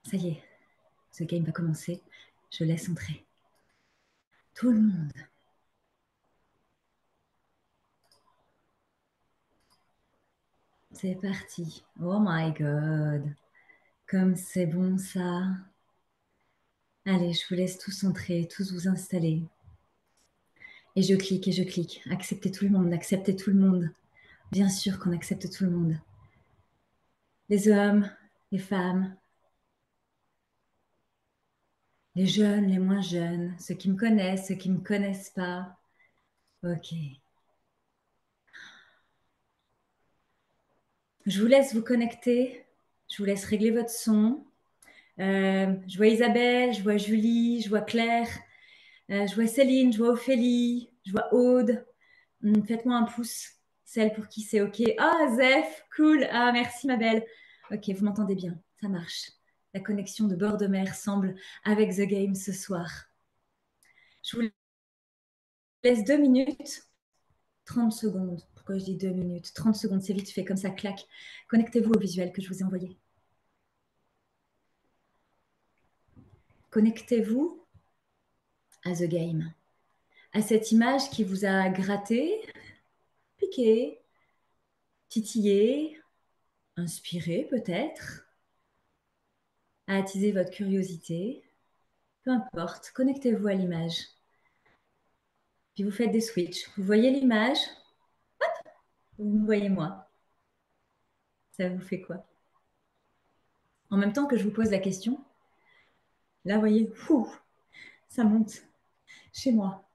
Ça y est, ce game va commencer. Je laisse entrer tout le monde. C'est parti. Oh my god. Comme c'est bon ça. Allez, je vous laisse tous entrer, tous vous installer. Et je clique et je clique. Acceptez tout le monde, acceptez tout le monde. Bien sûr qu'on accepte tout le monde. Les hommes, les femmes, les jeunes, les moins jeunes, ceux qui me connaissent, ceux qui ne me connaissent pas. Ok. Je vous laisse vous connecter. Je vous laisse régler votre son. Je vois Isabelle, je vois Julie, je vois Claire, je vois Céline, je vois Ophélie, je vois Aude. Faites-moi un pouce, celle pour qui c'est OK. Ah, Zef, cool. Ah, merci ma belle. OK, vous m'entendez bien, ça marche. La connexion de bord de mer semble avec The Game ce soir. Je vous laisse 2 minutes, 30 secondes. Pourquoi je dis 2 minutes? 30 secondes, c'est vite fait, comme ça, claque. Connectez-vous au visuel que je vous ai envoyé. Connectez-vous à The Game, à cette image qui vous a gratté, piqué, titillé, inspiré peut-être, à attiser votre curiosité. Peu importe, connectez-vous à l'image. Puis vous faites des switches. Vous voyez l'image, vous me voyez moi. Ça vous fait quoi? En même temps que je vous pose la question, là, vous voyez, ça monte chez moi.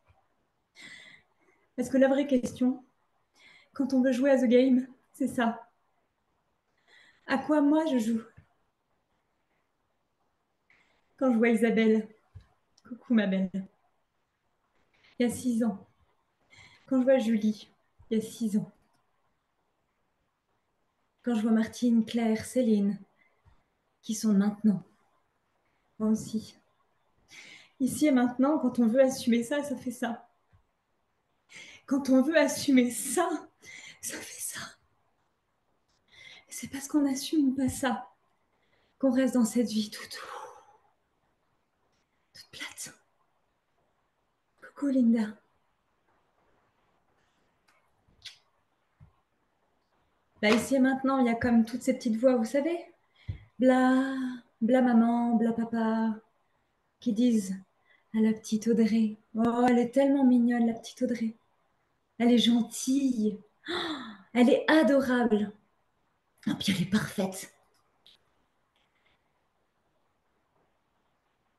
Parce que la vraie question, quand on veut jouer à The Game, c'est ça. À quoi moi je joue? Quand je vois Isabelle, coucou ma belle, il y a 6 ans. Quand je vois Julie, il y a 6 ans. Quand je vois Martine, Claire, Céline, qui sont maintenant. Moi aussi. Ici et maintenant, quand on veut assumer ça, ça fait ça. Quand on veut assumer ça, ça fait ça. Et c'est parce qu'on n'assume pas ça qu'on reste dans cette vie toute plate. Coucou Linda. Là, ici et maintenant, il y a comme toutes ces petites voix, vous savez, bla, bla maman, bla papa, qui disent à la petite Audrey, oh, elle est tellement mignonne, la petite Audrey. Elle est gentille. Oh, elle est adorable. Et puis elle est parfaite.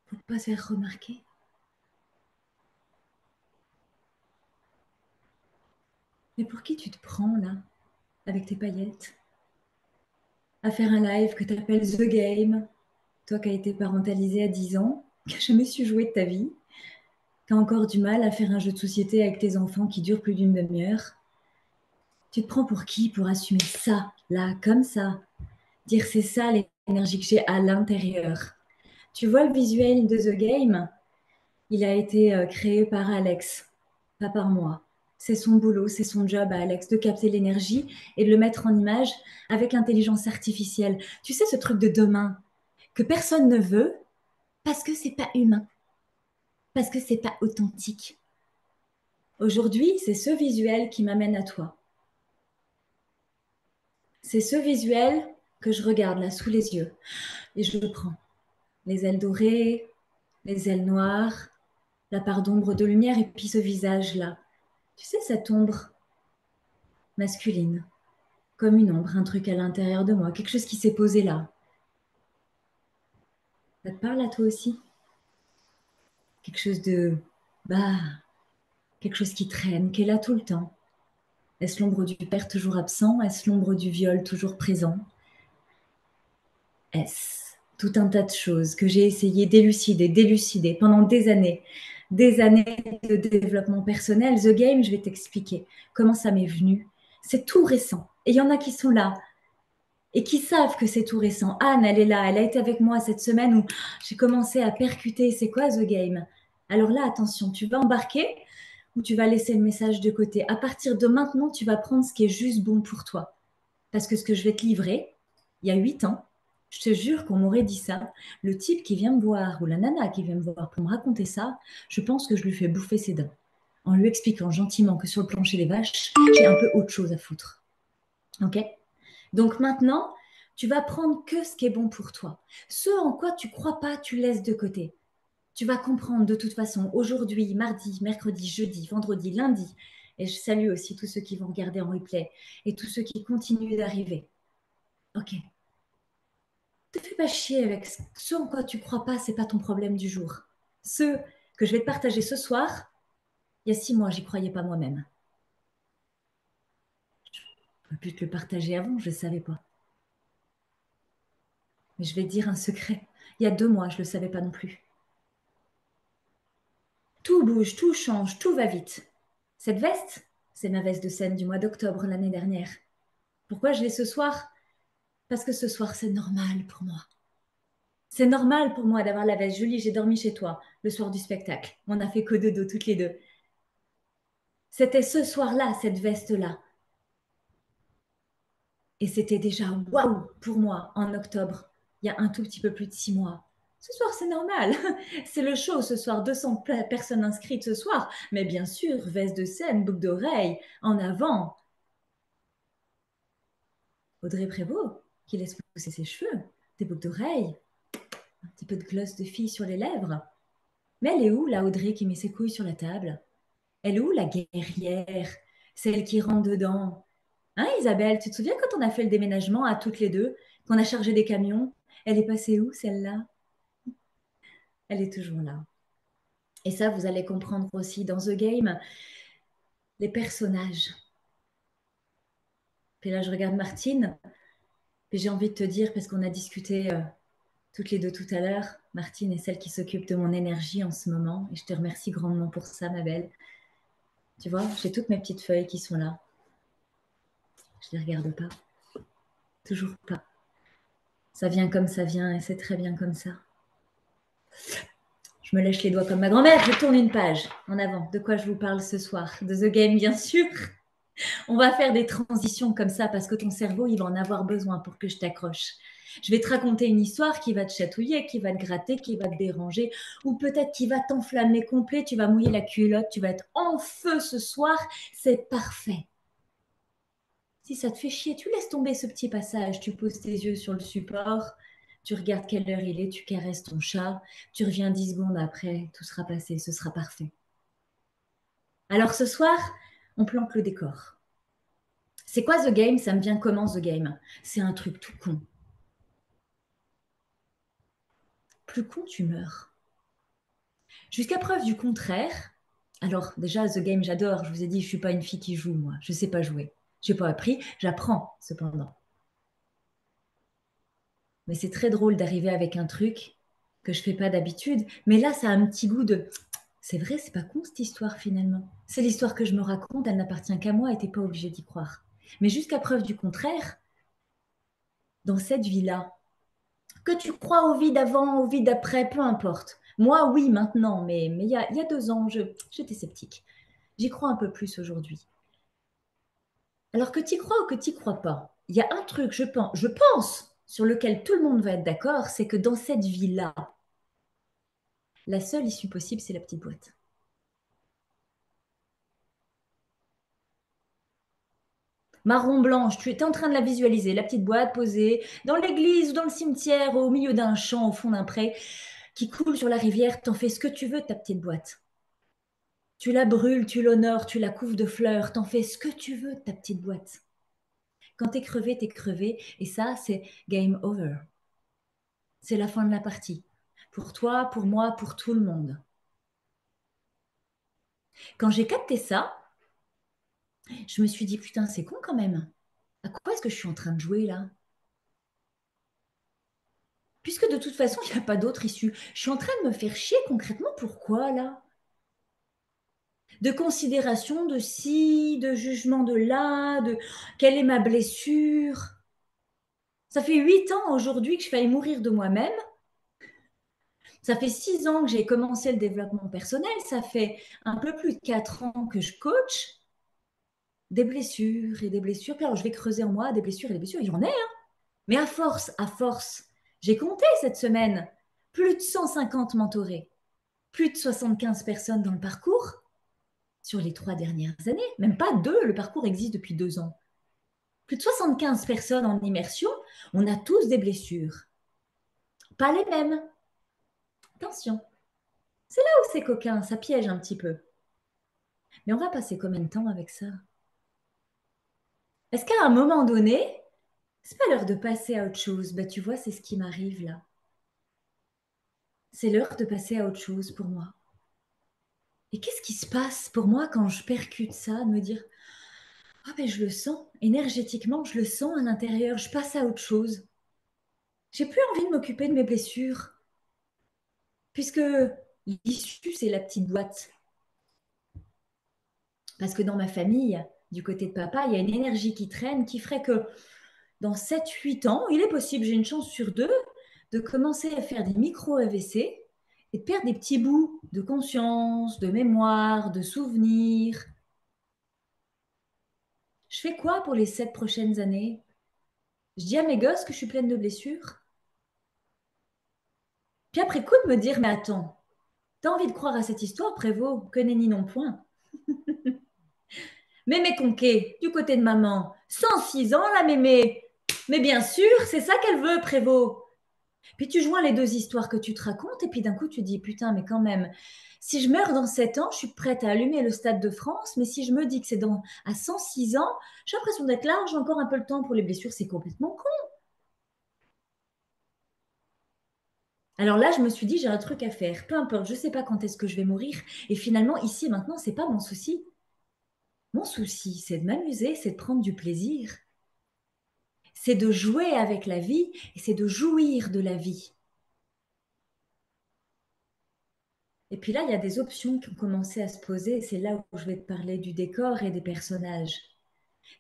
Faut pas se faire remarquer. Mais pour qui tu te prends là, avec tes paillettes, à faire un live que tu appelles The Game, toi qui as été parentalisée à 10 ans, qui n'a jamais su jouer de ta vie, qui as encore du mal à faire un jeu de société avec tes enfants qui dure plus d'une demi-heure. Tu te prends pour qui pour assumer ça, là, comme ça? Dire c'est ça l'énergie que j'ai à l'intérieur. Tu vois le visuel de The Game? Il a été créé par Alex, pas par moi. C'est son boulot, c'est son job à Alex de capter l'énergie et de le mettre en image avec l'intelligence artificielle. Tu sais, ce truc de demain que personne ne veut parce que c'est pas humain, parce que c'est pas authentique. Aujourd'hui, c'est ce visuel qui m'amène à toi. C'est ce visuel que je regarde là sous les yeux et je le prends. Les ailes dorées, les ailes noires, la part d'ombre de lumière et puis ce visage-là. Tu sais, cette ombre masculine, comme une ombre, un truc à l'intérieur de moi, quelque chose qui s'est posé là. Ça te parle à toi aussi? Quelque chose de... Bah, quelque chose qui traîne, qui est là tout le temps. Est-ce l'ombre du père toujours absent? Est-ce l'ombre du viol toujours présent? Est-ce tout un tas de choses que j'ai essayé d'élucider pendant des années de développement personnel. The Game, je vais t'expliquer comment ça m'est venu. C'est tout récent. Et il y en a qui sont là et qui savent que c'est tout récent. Anne, elle est là, elle a été avec moi cette semaine où j'ai commencé à percuter c'est quoi The Game. Alors là, attention, tu vas embarquer ou tu vas laisser le message de côté. À partir de maintenant, tu vas prendre ce qui est juste bon pour toi. Parce que ce que je vais te livrer, il y a 8 ans, je te jure qu'on m'aurait dit ça. Le type qui vient me voir ou la nana qui vient me voir pour me raconter ça, je pense que je lui fais bouffer ses dents. En lui expliquant gentiment que sur le plancher des vaches, j'ai un peu autre chose à foutre. Ok? Donc maintenant, tu vas prendre que ce qui est bon pour toi. Ce en quoi tu crois pas, tu laisses de côté. Tu vas comprendre de toute façon aujourd'hui, mardi, mercredi, jeudi, vendredi, lundi. Et je salue aussi tous ceux qui vont regarder en replay et tous ceux qui continuent d'arriver. Ok. Te fais pas chier avec ce en quoi tu crois pas, c'est pas ton problème du jour. Ce que je vais te partager ce soir, il y a 6 mois, j'y croyais pas moi-même. J'aurais pu te le partager avant, je ne savais pas. Mais je vais te dire un secret. Il y a 2 mois, je ne le savais pas non plus. Tout bouge, tout change, tout va vite. Cette veste, c'est ma veste de scène du mois d'octobre l'année dernière. Pourquoi je l'ai ce soir? Parce que ce soir, c'est normal pour moi. C'est normal pour moi d'avoir la veste. Julie, j'ai dormi chez toi le soir du spectacle. On n'a fait que de dos toutes les deux. C'était ce soir-là, cette veste-là. Et c'était déjà waouh pour moi en octobre, il y a un tout petit peu plus de 6 mois. Ce soir, c'est normal. C'est le show ce soir, 200 personnes inscrites ce soir. Mais bien sûr, veste de scène, boucle d'oreille, en avant. Audrey Prévost, qui laisse pousser ses cheveux, des boucles d'oreilles, un petit peu de gloss de fille sur les lèvres. Mais elle est où, la Audrey qui met ses couilles sur la table? Elle est où, la guerrière, celle qui rentre dedans? Hein, Isabelle, tu te souviens quand on a fait le déménagement à toutes les deux, qu'on a chargé des camions? Elle est passée où, celle-là? Elle est toujours là. Et ça, vous allez comprendre aussi dans The Game, les personnages. Puis là, je regarde Martine, puis j'ai envie de te dire, parce qu'on a discuté toutes les deux tout à l'heure, Martine est celle qui s'occupe de mon énergie en ce moment, et je te remercie grandement pour ça, ma belle. Tu vois, j'ai toutes mes petites feuilles qui sont là. Je ne les regarde pas. Toujours pas. Ça vient comme ça vient, et c'est très bien comme ça. Je me lèche les doigts comme ma grand-mère, je tourne une page en avant. De quoi je vous parle ce soir? De The Game, bien sûr. On va faire des transitions comme ça parce que ton cerveau, il va en avoir besoin pour que je t'accroche. Je vais te raconter une histoire qui va te chatouiller, qui va te gratter, qui va te déranger, ou peut-être qui va t'enflammer complet, tu vas mouiller la culotte, tu vas être en feu ce soir, c'est parfait. Si ça te fait chier, tu laisses tomber ce petit passage, tu poses tes yeux sur le support, tu regardes quelle heure il est, tu caresses ton chat, tu reviens 10 secondes après, tout sera passé, ce sera parfait. Alors ce soir, on plante le décor. C'est quoi The Game? Ça me vient comment The Game? C'est un truc tout con. Plus con, tu meurs. Jusqu'à preuve du contraire, alors déjà The Game, j'adore. Je vous ai dit, je suis pas une fille qui joue, moi. Je sais pas jouer. J'ai pas appris, j'apprends cependant. Mais c'est très drôle d'arriver avec un truc que je fais pas d'habitude. Mais là, ça a un petit goût de. C'est vrai, c'est pas con cette histoire finalement. C'est l'histoire que je me raconte, elle n'appartient qu'à moi et t'es pas obligé d'y croire. Mais jusqu'à preuve du contraire, dans cette vie-là, que tu crois au vie d'avant, au vie d'après, peu importe. Moi, oui, maintenant, mais il y a 2 ans, j'étais sceptique. J'y crois un peu plus aujourd'hui. Alors que tu y crois ou que tu n'y crois pas, il y a un truc, je pense, sur lequel tout le monde va être d'accord, c'est que dans cette vie-là, la seule issue possible, c'est la petite boîte. Marron blanche, tu étais en train de la visualiser, la petite boîte posée dans l'église ou dans le cimetière, au milieu d'un champ, au fond d'un pré, qui coule sur la rivière, t'en fais ce que tu veux de ta petite boîte. Tu la brûles, tu l'honores, tu la couvres de fleurs, t'en fais ce que tu veux de ta petite boîte. Quand t'es crevé, t'es crevé. Et ça, c'est game over. C'est la fin de la partie. Pour toi, pour moi, pour tout le monde. Quand j'ai capté ça, je me suis dit, putain, c'est con quand même. À quoi est-ce que je suis en train de jouer là? Puisque de toute façon, il n'y a pas d'autre issue. Je suis en train de me faire chier concrètement. Pourquoi là? De considération de ci, de jugement de là, de quelle est ma blessure. Ça fait 8 ans aujourd'hui que je failli mourir de moi-même. Ça fait 6 ans que j'ai commencé le développement personnel. Ça fait un peu plus de 4 ans que je coach. des blessures et des blessures. Puis alors, je vais creuser en moi des blessures et des blessures. Il y en a, hein. Mais à force, j'ai compté cette semaine. Plus de 150 mentorés, plus de 75 personnes dans le parcours sur les 3 dernières années. Même pas deux, le parcours existe depuis 2 ans. Plus de 75 personnes en immersion, on a tous des blessures. Pas les mêmes. Attention, c'est là où c'est coquin, ça piège un petit peu. Mais on va passer combien de temps avec ça? Est-ce qu'à un moment donné, c'est pas l'heure de passer à autre chose? Bah, tu vois, c'est ce qui m'arrive là. C'est l'heure de passer à autre chose pour moi. Et qu'est-ce qui se passe pour moi quand je percute ça, de me dire, ah ben je le sens, énergétiquement, je le sens à l'intérieur, je passe à autre chose. J'ai plus envie de m'occuper de mes blessures, puisque l'issue, c'est la petite boîte. Parce que dans ma famille, du côté de papa, il y a une énergie qui traîne qui ferait que dans 7, 8 ans, il est possible, j'ai une chance sur deux, de commencer à faire des micro-AVC et de perdre des petits bouts de conscience, de mémoire, de souvenirs. Je fais quoi pour les 7 prochaines années? Je dis à mes gosses que je suis pleine de blessures. Puis après coup de me dire, mais attends, t'as envie de croire à cette histoire, Prévost, que nenni non point. Mémé Conquet, du côté de maman, 106 ans la mémé. Mais bien sûr, c'est ça qu'elle veut, Prévost. Puis tu joins les deux histoires que tu te racontes, et puis d'un coup tu dis, putain, mais quand même, si je meurs dans 7 ans, je suis prête à allumer le Stade de France, mais si je me dis que c'est à 106 ans, j'ai l'impression d'être large, j'ai encore un peu le temps pour les blessures, c'est complètement con. Alors là, je me suis dit, j'ai un truc à faire. Peu importe, je ne sais pas quand est-ce que je vais mourir. Et finalement, ici et maintenant, c'est pas mon souci. Mon souci, c'est de m'amuser, c'est de prendre du plaisir. C'est de jouer avec la vie et c'est de jouir de la vie. Et puis là, il y a des options qui ont commencé à se poser. C'est là où je vais te parler du décor et des personnages.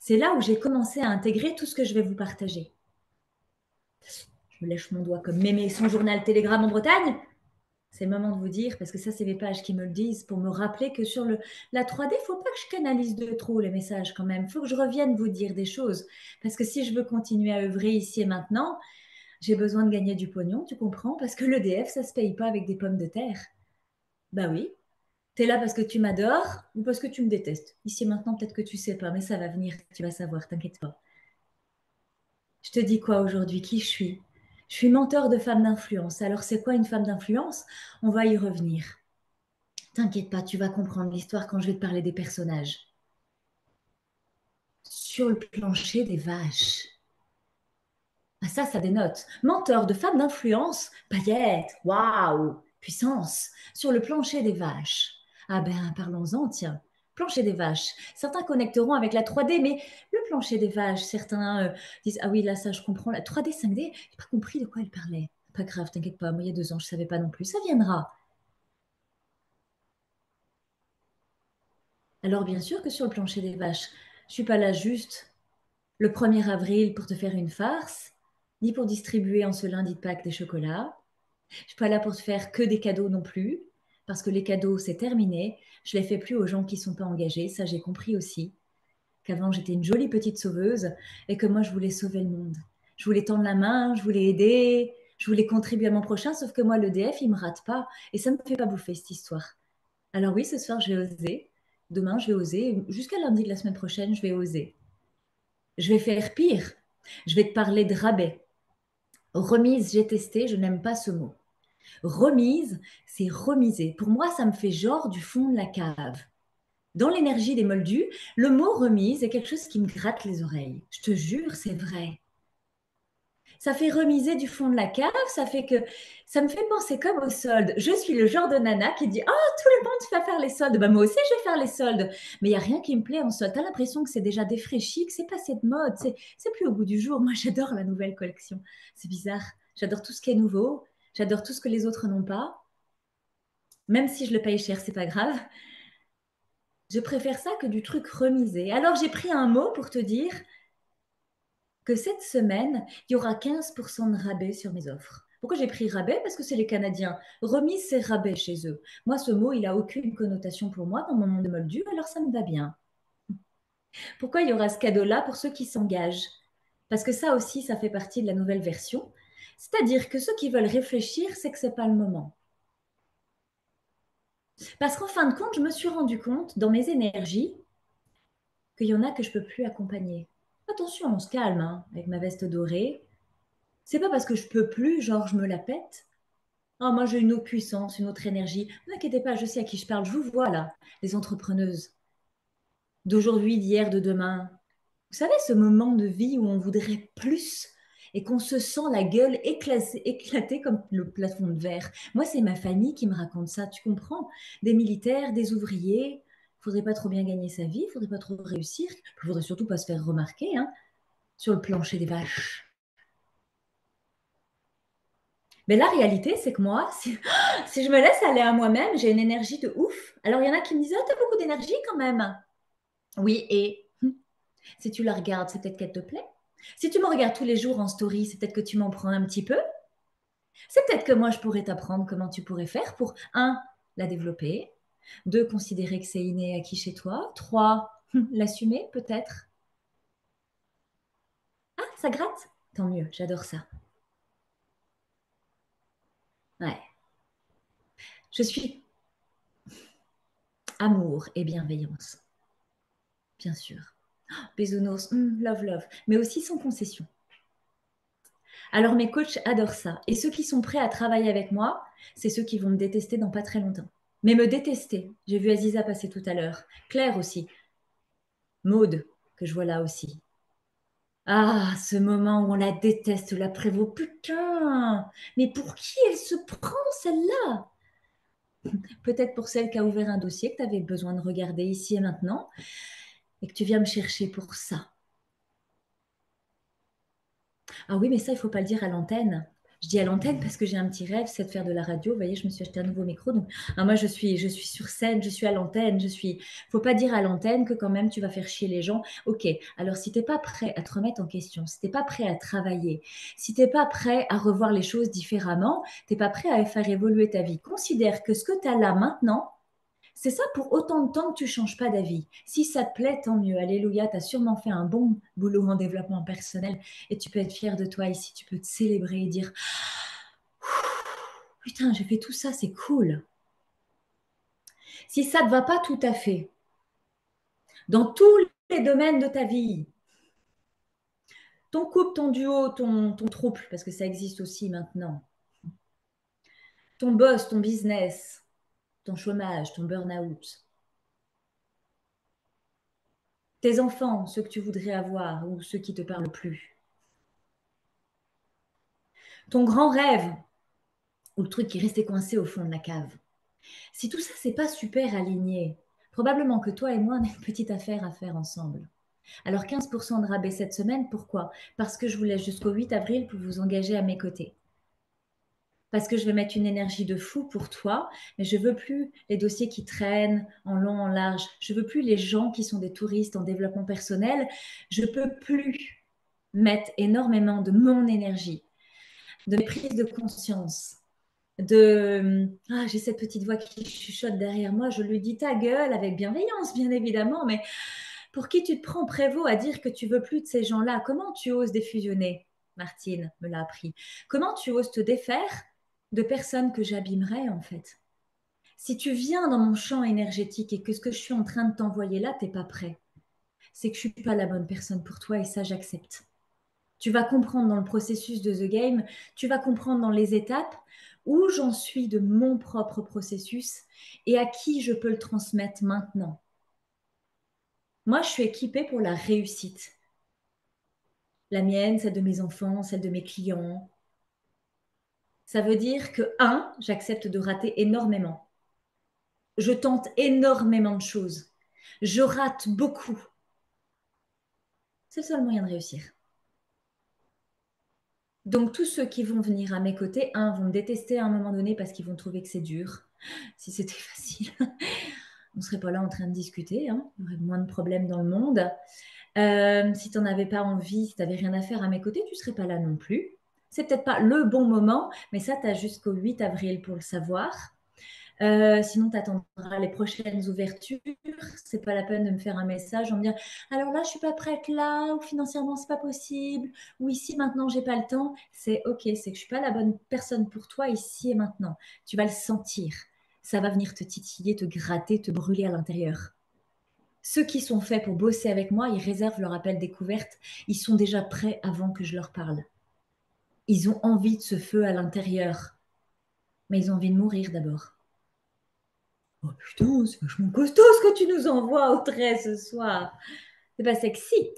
C'est là où j'ai commencé à intégrer tout ce que je vais vous partager. Je me lèche mon doigt comme mémé son journal Télégramme en Bretagne. C'est le moment de vous dire, parce que ça, c'est mes pages qui me le disent, pour me rappeler que sur la 3D, il ne faut pas que je canalise de trop les messages quand même. Il faut que je revienne vous dire des choses. Parce que si je veux continuer à œuvrer ici et maintenant, j'ai besoin de gagner du pognon, tu comprends? Parce que l'EDF, ça ne se paye pas avec des pommes de terre. Bah oui. Tu es là parce que tu m'adores ou parce que tu me détestes. Ici et maintenant, peut-être que tu sais pas, mais ça va venir, tu vas savoir, t'inquiète pas. Je te dis quoi aujourd'hui? Qui je suis? Je suis mentor de femmes d'influence. Alors, c'est quoi une femme d'influence? On va y revenir. T'inquiète pas, tu vas comprendre l'histoire quand je vais te parler des personnages. Sur le plancher des vaches. Ah ça dénote. Menteur de femmes d'influence, paillettes, waouh, puissance. Sur le plancher des vaches. Ah ben, parlons-en, tiens. Plancher des vaches. Certains connecteront avec la 3D, mais le plancher des vaches, certains disent, ah oui, là, ça, je comprends. La 3D, 5D, j'ai pas compris de quoi elle parlait. Pas grave, t'inquiète pas, moi, il y a 2 ans, je savais pas non plus. Ça viendra. Alors, bien sûr que sur le plancher des vaches, je suis pas là juste le 1er avril pour te faire une farce, ni pour distribuer en ce lundi de Pâques des chocolats. Je ne suis pas là pour te faire que des cadeaux non plus, parce que les cadeaux, c'est terminé. Je ne les fais plus aux gens qui ne sont pas engagés. Ça, j'ai compris aussi. Qu'avant, j'étais une jolie petite sauveuse et que moi, je voulais sauver le monde. Je voulais tendre la main, je voulais aider, je voulais contribuer à mon prochain, sauf que moi, l'EDF, il ne me rate pas et ça ne me fait pas bouffer cette histoire. Alors oui, ce soir, je vais oser. Demain, je vais oser. Jusqu'à lundi de la semaine prochaine, je vais oser. Je vais faire pire. Je vais te parler de rabais. Remise, j'ai testé, je n'aime pas ce mot. Remise, c'est remiser. Pour moi, ça me fait genre du fond de la cave. Dans l'énergie des moldus, le mot remise est quelque chose qui me gratte les oreilles. Je te jure, c'est vrai. Ça fait remiser du fond de la cave, ça me fait penser comme au solde. Je suis le genre de nana qui dit, oh, tout le monde va faire les soldes. Bah, moi aussi, je vais faire les soldes. Mais il n'y a rien qui me plaît en solde. Tu as l'impression que c'est déjà défraîchi, que c'est passé de mode, c'est plus au goût du jour. Moi, j'adore la nouvelle collection. C'est bizarre. J'adore tout ce qui est nouveau. J'adore tout ce que les autres n'ont pas. Même si je le paye cher, c'est pas grave. Je préfère ça que du truc remisé. Alors, j'ai pris un mot pour te dire que cette semaine, il y aura 15% de rabais sur mes offres. Pourquoi j'ai pris rabais? Parce que c'est les Canadiens. Remise, c'est rabais chez eux. Moi, ce mot, il n'a aucune connotation pour moi dans mon monde de moldu, alors ça me va bien. Pourquoi il y aura ce cadeau-là pour ceux qui s'engagent? Parce que ça aussi, ça fait partie de la nouvelle version. C'est-à-dire que ceux qui veulent réfléchir, c'est que ce n'est pas le moment. Parce qu'en fin de compte, je me suis rendu compte dans mes énergies qu'il y en a que je ne peux plus accompagner. Attention, on se calme hein, avec ma veste dorée. C'est pas parce que je peux plus, genre je me la pète. Ah, moi j'ai une autre puissance, une autre énergie. Ne vous inquiétez pas, je sais à qui je parle. Je vous vois là, les entrepreneuses d'aujourd'hui, d'hier, de demain. Vous savez, ce moment de vie où on voudrait plus et qu'on se sent la gueule éclatée comme le plafond de verre. Moi, c'est ma famille qui me raconte ça, tu comprends? Des militaires, des ouvriers. Il faudrait pas trop bien gagner sa vie, il faudrait pas trop réussir. Il faudrait surtout pas se faire remarquer hein, sur le plancher des vaches. Mais la réalité, c'est que moi, si je me laisse aller à moi-même, j'ai une énergie de ouf. Alors, il y en a qui me disent, oh, t'as beaucoup d'énergie quand même. Oui, et si tu la regardes, c'est peut-être qu'elle te plaît. Si tu me regardes tous les jours en story, c'est peut-être que tu m'en prends un petit peu. C'est peut-être que moi, je pourrais t'apprendre comment tu pourrais faire pour, un, la développer, deux, considérer que c'est inné acquis chez toi, trois, l'assumer peut-être. Ah, ça gratte? Tant mieux, j'adore ça. Ouais. Je suis amour et bienveillance, bien sûr. Bisounours, love, love, mais aussi sans concession. Alors mes coachs adorent ça. Et ceux qui sont prêts à travailler avec moi, c'est ceux qui vont me détester dans pas très longtemps. Mais me détester, j'ai vu Aziza passer tout à l'heure, Claire aussi, Maude, que je vois là aussi. Ah, ce moment où on la déteste, la prévaut. Putain, mais pour qui elle se prend celle-là? Peut-être pour celle qui a ouvert un dossier que tu avais besoin de regarder ici et maintenant et que tu viens me chercher pour ça. Ah oui, mais ça, il ne faut pas le dire à l'antenne. Je dis à l'antenne parce que j'ai un petit rêve, c'est de faire de la radio. Vous voyez, je me suis acheté un nouveau micro. Donc, moi, je suis sur scène, je suis à l'antenne. Faut pas dire à l'antenne que quand même tu vas faire chier les gens. Ok, alors si tu n'es pas prêt à te remettre en question, si tu n'es pas prêt à travailler, si tu n'es pas prêt à revoir les choses différemment, tu n'es pas prêt à faire évoluer ta vie, considère que ce que tu as là maintenant, c'est ça pour autant de temps que tu ne changes pas d'avis. Si ça te plaît, tant mieux. Alléluia, tu as sûrement fait un bon boulot en développement personnel et tu peux être fier de toi ici. Tu peux te célébrer et dire putain, j'ai fait tout ça, c'est cool. Si ça ne te va pas tout à fait, dans tous les domaines de ta vie, ton couple, ton duo, ton trouble, parce que ça existe aussi maintenant, ton boss, ton business, ton chômage, ton burn-out, tes enfants, ceux que tu voudrais avoir ou ceux qui ne te parlent plus, ton grand rêve, ou le truc qui restait coincé au fond de la cave. Si tout ça, c'est pas super aligné, probablement que toi et moi, on a une petite affaire à faire ensemble. Alors 15% de rabais cette semaine, pourquoi? Parce que je vous laisse jusqu'au 8 avril pour vous engager à mes côtés. Parce que je vais mettre une énergie de fou pour toi, mais je veux plus les dossiers qui traînent en long, en large. Je veux plus les gens qui sont des touristes en développement personnel. Je peux plus mettre énormément de mon énergie, de mes prises de conscience, j'ai cette petite voix qui chuchote derrière moi, je lui dis ta gueule avec bienveillance bien évidemment, mais pour qui tu te prends Prévost à dire que tu veux plus de ces gens-là? Comment tu oses défusionner? Martine me l'a appris. Comment tu oses te défaire de personnes que j'abîmerais en fait? Si tu viens dans mon champ énergétique et que ce que je suis en train de t'envoyer là, t'es pas prêt, c'est que je suis pas la bonne personne pour toi et ça j'accepte. Tu vas comprendre dans le processus de The Game, tu vas comprendre dans les étapes où j'en suis de mon propre processus et à qui je peux le transmettre maintenant. Moi, je suis équipée pour la réussite. La mienne, celle de mes enfants, celle de mes clients. Ça veut dire que, un, j'accepte de rater énormément. Je tente énormément de choses. Je rate beaucoup. C'est le seul moyen de réussir. Donc, tous ceux qui vont venir à mes côtés, un, vont me détester à un moment donné parce qu'ils vont trouver que c'est dur. Si c'était facile, on ne serait pas là en train de discuter. Hein. Il y aurait moins de problèmes dans le monde. Si tu n'en avais pas envie, si tu n'avais rien à faire à mes côtés, tu ne serais pas là non plus. C'est peut-être pas le bon moment, mais ça, tu as jusqu'au 8 avril pour le savoir. Sinon, tu attendras les prochaines ouvertures. C'est pas la peine de me faire un message en me dire alors là, je suis pas prête là, ou financièrement, c'est pas possible, ou ici maintenant, j'ai pas le temps. C'est ok, c'est que je suis pas la bonne personne pour toi ici et maintenant. Tu vas le sentir. Ça va venir te titiller, te gratter, te brûler à l'intérieur. Ceux qui sont faits pour bosser avec moi, ils réservent leur appel découverte. Ils sont déjà prêts avant que je leur parle. Ils ont envie de ce feu à l'intérieur, mais ils ont envie de mourir d'abord. Oh putain, c'est vachement costaud ce que tu nous envoies, Audrey, ce soir. C'est pas sexy.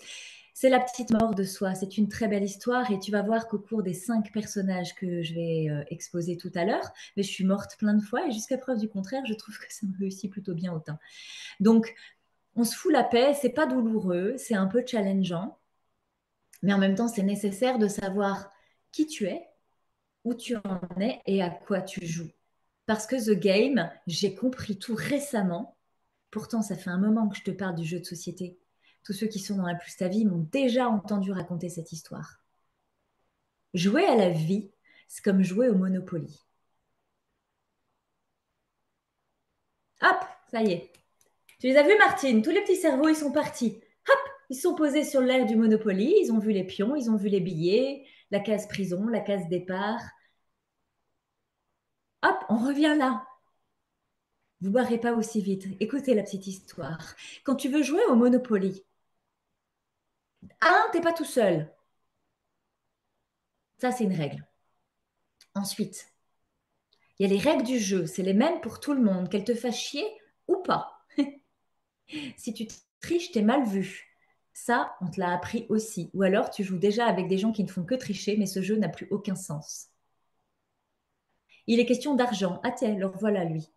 C'est la petite mort de soi. C'est une très belle histoire et tu vas voir qu'au cours des 5 personnages que je vais exposer tout à l'heure, mais je suis morte plein de fois et jusqu'à preuve du contraire, je trouve que ça me réussit plutôt bien autant. Donc, on se fout la paix, c'est pas douloureux, c'est un peu challengeant, mais en même temps, c'est nécessaire de savoir qui tu es, où tu en es et à quoi tu joues. Parce que The Game, j'ai compris tout récemment. Pourtant, ça fait un moment que je te parle du jeu de société. Tous ceux qui sont dans la plus ta vie m'ont déjà entendu raconter cette histoire. Jouer à la vie, c'est comme jouer au Monopoly. Hop, ça y est. Tu les as vus, Martine? Tous les petits cerveaux, ils sont partis. Hop, ils sont posés sur l'air du Monopoly. Ils ont vu les pions, ils ont vu les billets, la case prison, la case départ. Hop, on revient là. Vous ne boirez pas aussi vite. Écoutez la petite histoire. Quand tu veux jouer au Monopoly, t'es pas tout seul. Ça, c'est une règle. Ensuite, il y a les règles du jeu. C'est les mêmes pour tout le monde, qu'elles te fassent chier ou pas. Si tu triches, t'es mal vu. Ça, on te l'a appris aussi. Ou alors, tu joues déjà avec des gens qui ne font que tricher, mais ce jeu n'a plus aucun sens. Il est question d'argent. Ah tiens, alors voilà lui.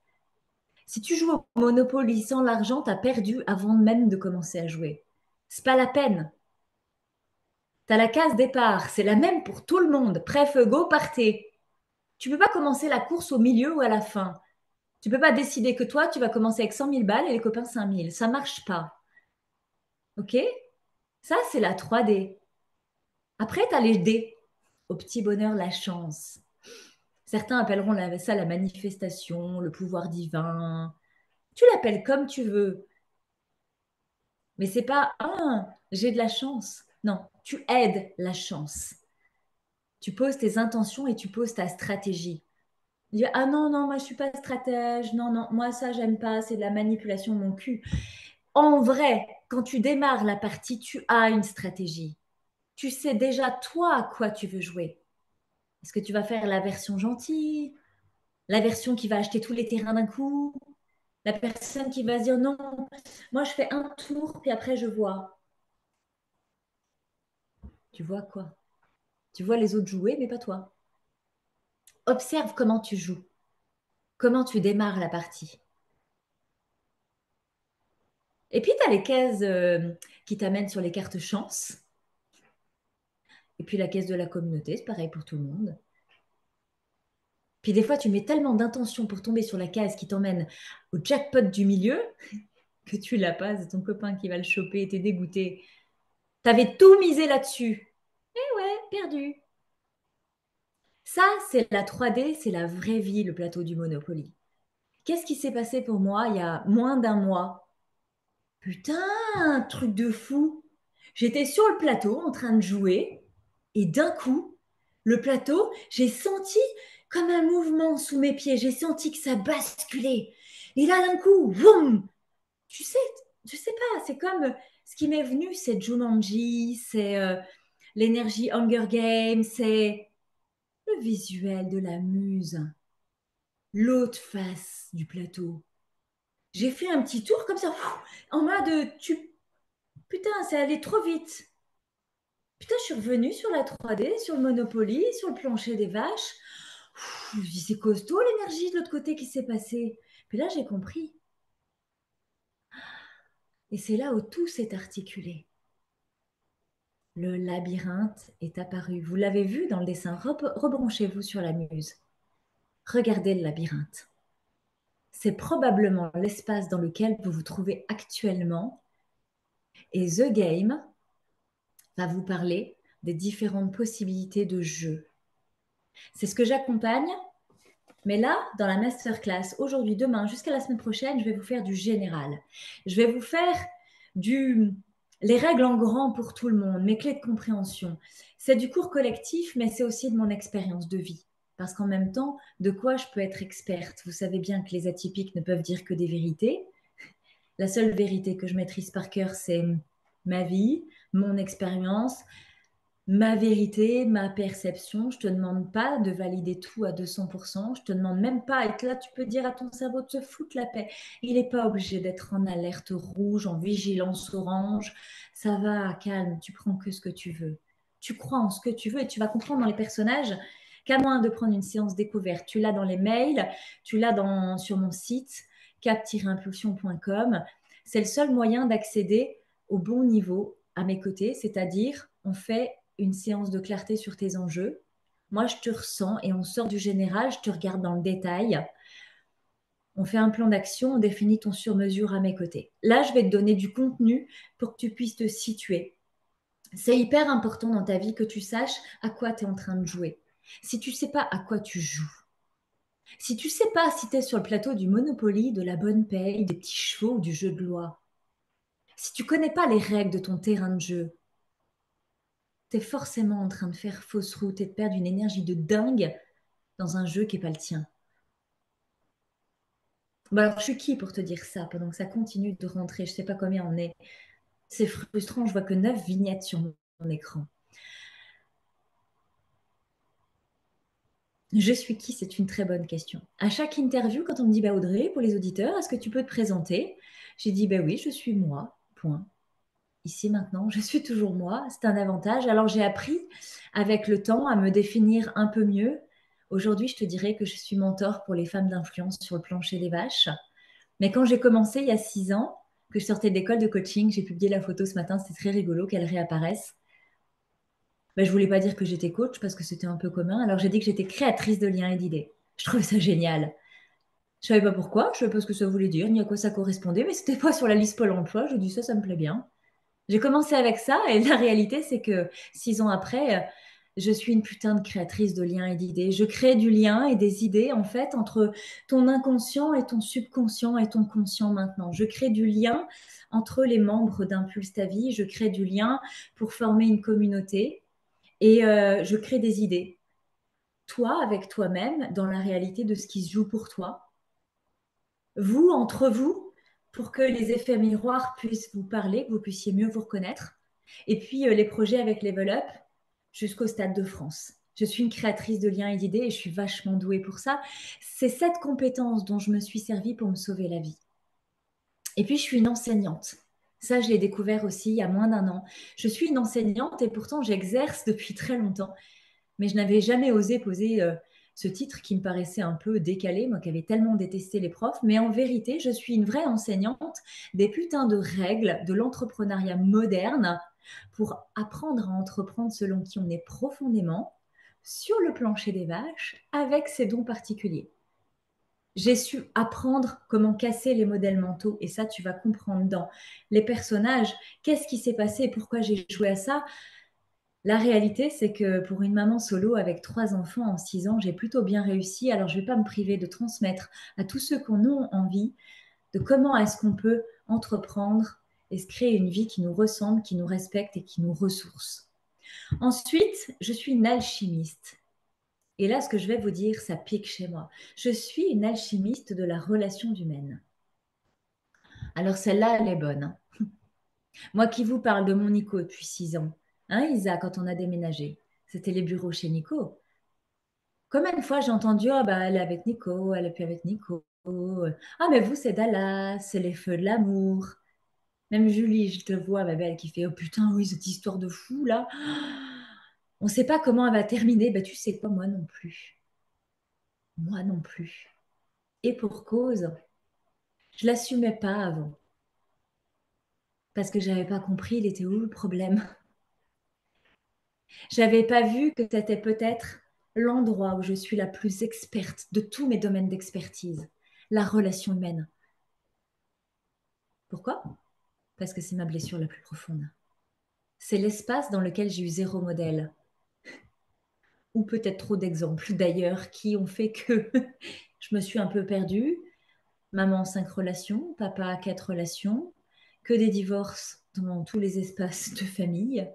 Si tu joues au Monopoly sans l'argent, t'as perdu avant même de commencer à jouer. C'est pas la peine. T'as la case départ, c'est la même pour tout le monde. Bref, go, partez. Tu peux pas commencer la course au milieu ou à la fin. Tu peux pas décider que toi, tu vas commencer avec 100 000 balles et les copains 5 000. Ça marche pas. OK? Ça, c'est la 3D. Après, tu as les D. Au petit bonheur, la chance. Certains appelleront ça la manifestation, le pouvoir divin. Tu l'appelles comme tu veux. Mais c'est pas, j'ai de la chance. Non, tu aides la chance. Tu poses tes intentions et tu poses ta stratégie. Dire, ah non, non, moi je suis pas stratège. Non, non, moi ça, j'aime pas. C'est de la manipulation de mon cul. En vrai, quand tu démarres la partie, tu as une stratégie. Tu sais déjà, toi, à quoi tu veux jouer. Est-ce que tu vas faire la version gentille, la version qui va acheter tous les terrains d'un coup, la personne qui va se dire non, moi je fais un tour, puis après je vois. Tu vois quoi? Tu vois les autres jouer, mais pas toi. Observe comment tu joues, comment tu démarres la partie. Et puis, tu as les cases qui t'amènent sur les cartes chance. Et puis la caisse de la communauté, c'est pareil pour tout le monde. Puis des fois, tu mets tellement d'intention pour tomber sur la case qui t'emmène au jackpot du milieu que tu l'as pas, c'est ton copain qui va le choper et t'es dégoûté. T'avais tout misé là-dessus. Eh ouais, perdu. Ça, c'est la 3D, c'est la vraie vie, le plateau du Monopoly. Qu'est-ce qui s'est passé pour moi il y a moins d'un mois? Putain, un truc de fou. J'étais sur le plateau en train de jouer et d'un coup, le plateau, j'ai senti comme un mouvement sous mes pieds. J'ai senti que ça basculait. Et là, d'un coup, boum. Tu sais, je sais pas, c'est comme ce qui m'est venu, c'est Jumanji, c'est l'énergie Hunger Games, c'est le visuel de la muse, l'autre face du plateau. J'ai fait un petit tour comme ça, en mode putain, c'est allé trop vite. Putain, je suis revenue sur la 3D, sur le Monopoly, sur le plancher des vaches. Je me dis, c'est costaud l'énergie de l'autre côté qui s'est passée. Puis là, j'ai compris. Et c'est là où tout s'est articulé. Le labyrinthe est apparu. Vous l'avez vu dans le dessin. Rebranchez-vous sur la muse. Regardez le labyrinthe. C'est probablement l'espace dans lequel vous vous trouvez actuellement. Et The Game va vous parler des différentes possibilités de jeu. C'est ce que j'accompagne Mais là, dans la masterclass, aujourd'hui, demain, jusqu'à la semaine prochaine, je vais vous faire du général. Je vais vous faire du... les règles en grand pour tout le monde, mes clés de compréhension. C'est du cours collectif, mais c'est aussi de mon expérience de vie. Parce qu'en même temps, de quoi je peux être experte? Vous savez bien que les atypiques ne peuvent dire que des vérités. La seule vérité que je maîtrise par cœur, c'est ma vie, mon expérience, ma vérité, ma perception. Je te demande pas de valider tout à 200%. Je te demande même pas. Et là, tu peux dire à ton cerveau de se foutre la paix. Il n'est pas obligé d'être en alerte rouge, en vigilance orange. Ça va, calme. Tu prends que ce que tu veux. Tu crois en ce que tu veux et tu vas comprendre dans les personnages qu'à moins de prendre une séance découverte, tu l'as dans les mails, tu l'as sur mon site cap-impulsion.com. C'est le seul moyen d'accéder au bon niveau à mes côtés, c'est-à-dire on fait une séance de clarté sur tes enjeux. Moi, je te ressens et on sort du général, je te regarde dans le détail. On fait un plan d'action, on définit ton sur-mesure à mes côtés. Là, je vais te donner du contenu pour que tu puisses te situer. C'est hyper important dans ta vie que tu saches à quoi tu es en train de jouer. Si tu ne sais pas à quoi tu joues, si tu ne sais pas si tu es sur le plateau du Monopoly, de la bonne paye, des petits chevaux ou du jeu de loi, si tu ne connais pas les règles de ton terrain de jeu, tu es forcément en train de faire fausse route et de perdre une énergie de dingue dans un jeu qui n'est pas le tien. Bon, alors, je suis qui pour te dire ça pendant que ça continue de rentrer? Je ne sais pas combien on est. C'est frustrant, je vois que 9 vignettes sur mon écran. Je suis qui? C'est une très bonne question. À chaque interview, quand on me dit bah Audrey, pour les auditeurs, est-ce que tu peux te présenter? J'ai dit bah oui, je suis moi. Point. Ici maintenant, je suis toujours moi. C'est un avantage. Alors j'ai appris avec le temps à me définir un peu mieux. Aujourd'hui, je te dirais que je suis mentor pour les femmes d'influence sur le plancher des vaches. Mais quand j'ai commencé il y a 6 ans, que je sortais d'école de coaching, j'ai publié la photo ce matin, c'était très rigolo qu'elle réapparaisse. Ben, je voulais pas dire que j'étais coach parce que c'était un peu commun. Alors j'ai dit que j'étais créatrice de liens et d'idées. Je trouvais ça génial. Je savais pas pourquoi, je savais pas ce que ça voulait dire, ni à quoi ça correspondait, mais c'était pas sur la liste Pôle emploi. J'ai dit ça me plaît bien. J'ai commencé avec ça et la réalité, c'est que 6 ans après, je suis une putain de créatrice de liens et d'idées. Je crée du lien et des idées, en fait, entre ton inconscient et ton subconscient et ton conscient maintenant. Je crée du lien entre les membres d'Impulse ta vie. Je crée du lien pour former une communauté et je crée des idées. Toi, avec toi-même, dans la réalité de ce qui se joue pour toi. Vous, entre vous, pour que les effets miroirs puissent vous parler, que vous puissiez mieux vous reconnaître. Et puis les projets avec Level Up jusqu'au Stade de France. Je suis une créatrice de liens et d'idées et je suis vachement douée pour ça. C'est cette compétence dont je me suis servie pour me sauver la vie. Et puis je suis une enseignante. Ça, je l'ai découvert aussi il y a moins d'1 an. Je suis une enseignante et pourtant j'exerce depuis très longtemps. Mais je n'avais jamais osé poser ce titre qui me paraissait un peu décalé, moi qui avais tellement détesté les profs. Mais en vérité, je suis une vraie enseignante des putains de règles de l'entrepreneuriat moderne pour apprendre à entreprendre selon qui on est profondément sur le plancher des vaches avec ses dons particuliers. J'ai su apprendre comment casser les modèles mentaux et ça, tu vas comprendre dans les personnages, qu'est-ce qui s'est passé et pourquoi j'ai joué à ça. La réalité, c'est que pour une maman solo avec 3 enfants en 6 ans, j'ai plutôt bien réussi. Alors, je ne vais pas me priver de transmettre à tous ceux qui en ont envie de comment est-ce qu'on peut entreprendre et se créer une vie qui nous ressemble, qui nous respecte et qui nous ressource. Ensuite, je suis une alchimiste. Et là, ce que je vais vous dire, ça pique chez moi. Je suis une alchimiste de la relation humaine. Alors, celle-là, elle est bonne. Moi qui vous parle de mon Nico depuis 6 ans, hein, Isa, quand on a déménagé, c'était les bureaux chez Nico. Combien de fois j'ai entendu, ah bah, elle est avec Nico, elle est plus avec Nico. Ah, mais vous, c'est Dallas, c'est les feux de l'amour. Même Julie, je te vois, ma belle, qui fait, oh putain, oui, cette histoire de fou, là. On ne sait pas comment elle va terminer. Bah, tu sais quoi, moi non plus. Moi non plus. Et pour cause, je l'assumais pas avant. Parce que j'avais pas compris, il était où le problème. J'avais pas vu que c'était peut-être l'endroit où je suis la plus experte de tous mes domaines d'expertise, la relation humaine. Pourquoi? Parce que c'est ma blessure la plus profonde. C'est l'espace dans lequel j'ai eu zéro modèle. ou peut-être trop d'exemples d'ailleurs, qui ont fait que je me suis un peu perdue. Maman, 5 relations, papa, 4 relations, que des divorces dans tous les espaces de famille,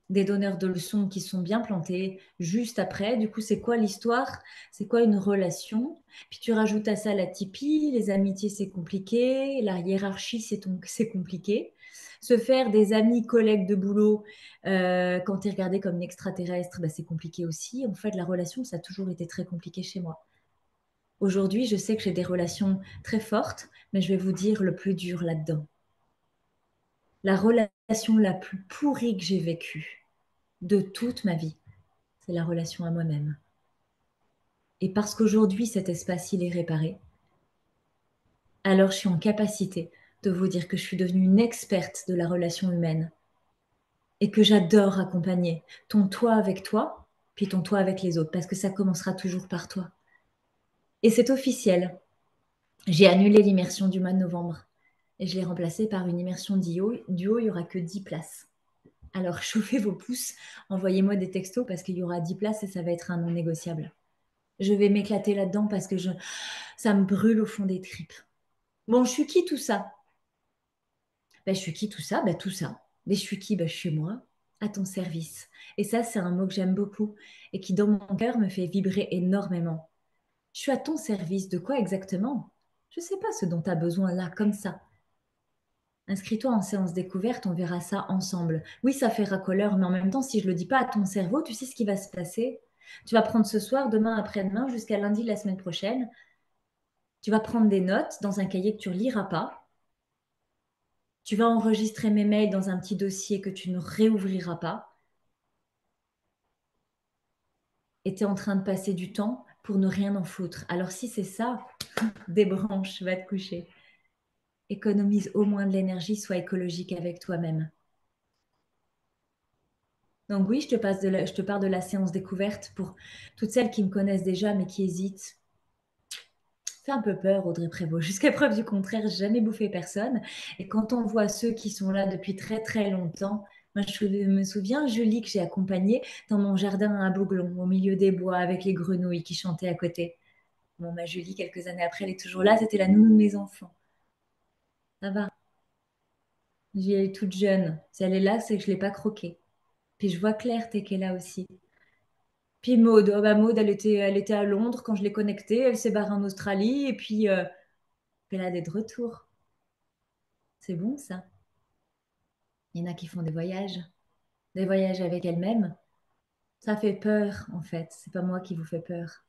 des donneurs de leçons qui sont bien plantés juste après. Du coup, c'est quoi l'histoire? C'est quoi une relation? Puis tu rajoutes à ça la typie, les amitiés, c'est compliqué, la hiérarchie, c'est compliqué. Se faire des amis, collègues de boulot, quand tu es regardé comme une extraterrestre, bah, c'est compliqué aussi. En fait, la relation, ça a toujours été très compliqué chez moi. Aujourd'hui, je sais que j'ai des relations très fortes, mais je vais vous dire le plus dur là-dedans. La relation la plus pourrie que j'ai vécue de toute ma vie, c'est la relation à moi-même. Et parce qu'aujourd'hui, cet espace, il est réparé, alors je suis en capacité de vous dire que je suis devenue une experte de la relation humaine et que j'adore accompagner ton toi avec toi, puis ton toi avec les autres, parce que ça commencera toujours par toi. Et c'est officiel. J'ai annulé l'immersion du mois de novembre et je l'ai remplacée par une immersion duo, il n'y aura que 10 places. Alors chauffez vos pouces, envoyez-moi des textos parce qu'il y aura 10 places et ça va être un non négociable. Je vais m'éclater là-dedans parce que ça me brûle au fond des tripes. Bon, je suis qui tout ça? Ben, je suis qui tout ça? Ben, tout ça. Mais je suis qui? Ben, je suis moi, à ton service. Et ça, c'est un mot que j'aime beaucoup et qui, dans mon cœur, me fait vibrer énormément. Je suis à ton service de quoi exactement? Je ne sais pas ce dont tu as besoin là, comme ça. Inscris-toi en séance découverte, on verra ça ensemble. Oui, ça fait racoleur, mais en même temps, si je ne le dis pas à ton cerveau, tu sais ce qui va se passer? Tu vas prendre ce soir, demain, après-demain, jusqu'à lundi de la semaine prochaine. Tu vas prendre des notes dans un cahier que tu ne liras pas. Tu vas enregistrer mes mails dans un petit dossier que tu ne réouvriras pas. Et tu es en train de passer du temps pour ne rien en foutre. Alors si c'est ça, débranche, va te coucher. Économise au moins de l'énergie, sois écologique avec toi-même. Donc oui, je te parle de la séance découverte pour toutes celles qui me connaissent déjà mais qui hésitent. Fait un peu peur, Audrey Prévost. Jusqu'à preuve du contraire, j'ai jamais bouffé personne. Et quand on voit ceux qui sont là depuis très très longtemps, moi je me souviens, Julie, que j'ai accompagnée dans mon jardin à Bouglon, au milieu des bois, avec les grenouilles qui chantaient à côté. Bon, ma Julie, quelques années après, elle est toujours là. C'était la nounou de mes enfants. Ça va. J'y est toute jeune. Si elle est là, c'est que je ne l'ai pas croquée. Puis je vois Claire, t'es qu'elle est là aussi. Puis Maude, oh bah Maude, elle était à Londres quand je l'ai connectée. Elle s'est barrée en Australie. Et puis, elle a des de retour. C'est bon, ça. Il y en a qui font des voyages avec elles-mêmes. Ça fait peur, en fait. C'est pas moi qui vous fais peur.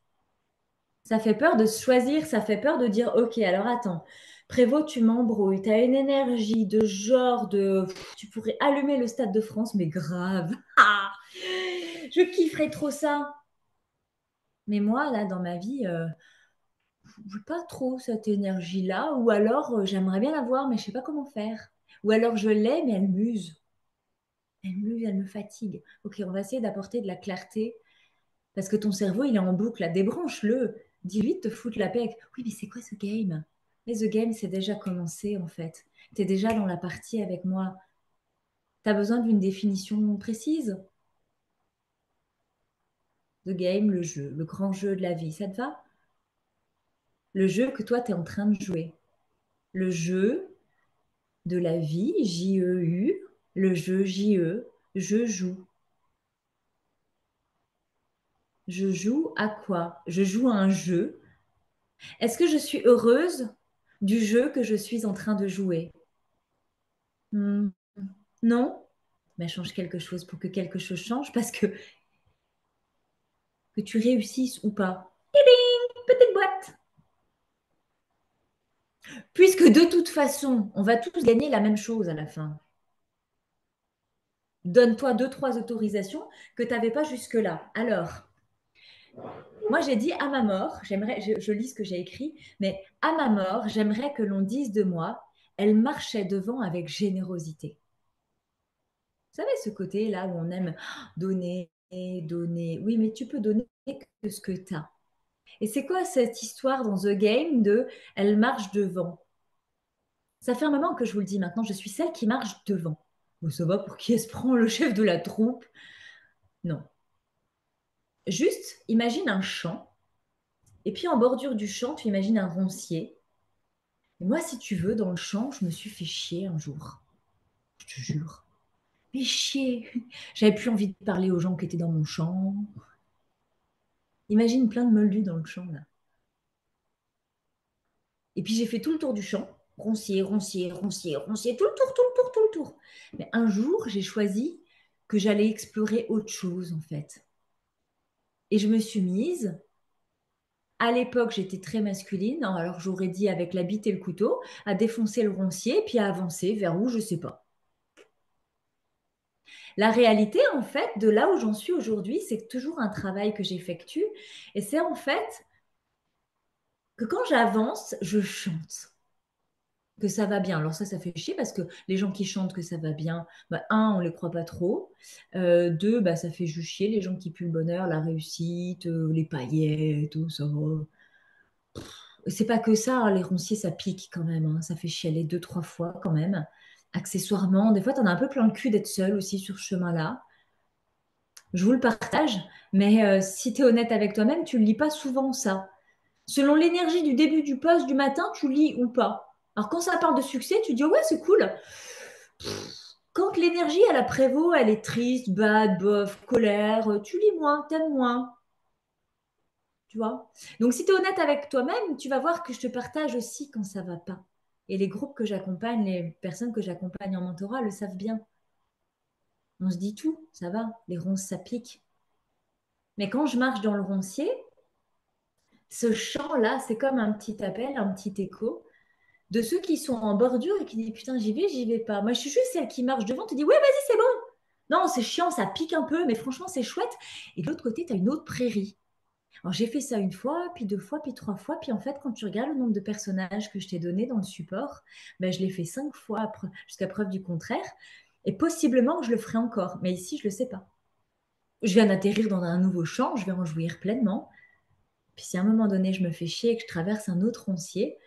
Ça fait peur de se choisir, ça fait peur de dire, ok, alors attends, Prévost, tu m'embrouilles, tu as une énergie de genre de... Tu pourrais allumer le Stade de France, mais grave. Ah, je kifferais trop ça. Mais moi, là, dans ma vie, je n'ai pas trop cette énergie-là, ou alors j'aimerais bien l'avoir, mais je ne sais pas comment faire. Ou alors je l'ai, mais elle muse. Elle muse, elle me fatigue. Ok, on va essayer d'apporter de la clarté parce que ton cerveau, il est en boucle, là. Débranche-le. Dis-lui de te foutre la paix avec, oui, mais c'est quoi ce game? Mais The Game, c'est déjà commencé, en fait. Tu es déjà dans la partie avec moi. Tu as besoin d'une définition précise? The Game, le jeu, le grand jeu de la vie. Ça te va? Le jeu que toi, tu es en train de jouer. Le jeu de la vie, J-E-U. Le jeu, J-E. Je joue. Je joue à quoi? Je joue à un jeu. Est-ce que je suis heureuse du jeu que je suis en train de jouer? Hmm, non? Ben, change quelque chose pour que quelque chose change parce que tu réussisses ou pas. Petite boîte. Puisque de toute façon, on va tous gagner la même chose à la fin. Donne-toi 2, 3 autorisations que tu n'avais pas jusque-là. Alors, moi j'ai dit à ma mort, je lis ce que j'ai écrit, mais à ma mort, j'aimerais que l'on dise de moi, elle marchait devant avec générosité. Vous savez, ce côté-là où on aime donner, donner. Oui, mais tu peux donner que ce que tu as. Et c'est quoi cette histoire dans The Game de elle marche devant? Ça fait un moment que je vous le dis maintenant, je suis celle qui marche devant. Vous savez pour qui elle se prend le chef de la troupe? Non. Juste, imagine un champ, et puis en bordure du champ, tu imagines un roncier. Et moi, si tu veux, dans le champ, je me suis fait chier un jour. Je te jure. Mais chier. J'avais plus envie de parler aux gens qui étaient dans mon champ. Imagine plein de moldus dans le champ, là. Et puis j'ai fait tout le tour du champ. Roncier, roncier, roncier, roncier, tout le tour, tout le tour, tout le tour. Mais un jour, j'ai choisi que j'allais explorer autre chose, en fait. Et je me suis mise. À l'époque, j'étais très masculine, alors j'aurais dit avec la bite et le couteau, à défoncer le roncier, puis à avancer vers où, je sais pas. La réalité, en fait, de là où j'en suis aujourd'hui, c'est toujours un travail que j'effectue. Et c'est en fait que quand j'avance, je chante, que ça va bien. Alors ça fait chier parce que les gens qui chantent que ça va bien, bah, un, on les croit pas trop. Deux, bah, ça fait juste chier les gens qui puent le bonheur, la réussite, les paillettes, tout ça. C'est pas que ça, hein, les ronciers, ça pique quand même, hein. Ça fait chialer deux, trois fois quand même. Accessoirement, des fois, t'en as un peu plein le cul d'être seul aussi sur ce chemin-là. Je vous le partage, mais si tu es honnête avec toi-même, tu ne lis pas souvent ça. Selon l'énergie du début du post du matin, tu lis ou pas. Alors quand ça parle de succès, tu dis oh ouais, c'est cool. Quand l'énergie, elle a prévaut, elle est triste, bad, bof, colère, tu lis moins, t'aimes moins, tu vois. Donc si tu es honnête avec toi-même, tu vas voir que je te partage aussi quand ça va pas. Et les groupes que j'accompagne, les personnes que j'accompagne en mentorat le savent bien. On se dit tout, ça va, les ronces, ça pique. Mais quand je marche dans le roncier, ce chant-là, c'est comme un petit appel, un petit écho de ceux qui sont en bordure et qui disent putain, j'y vais pas. Moi, je suis juste celle qui marche devant, te dit ouais, vas-y, c'est bon. Non, c'est chiant, ça pique un peu, mais franchement, c'est chouette. Et de l'autre côté, tu as une autre prairie. Alors, j'ai fait ça une fois, puis deux fois, puis trois fois. Puis en fait, quand tu regardes le nombre de personnages que je t'ai donné dans le support, ben, je l'ai fait cinq fois jusqu'à preuve du contraire. Et possiblement que je le ferai encore. Mais ici, je ne le sais pas. Je viens d'atterrir dans un nouveau champ, je vais en jouir pleinement. Puis si à un moment donné, je me fais chier et que je traverse un autre roncier,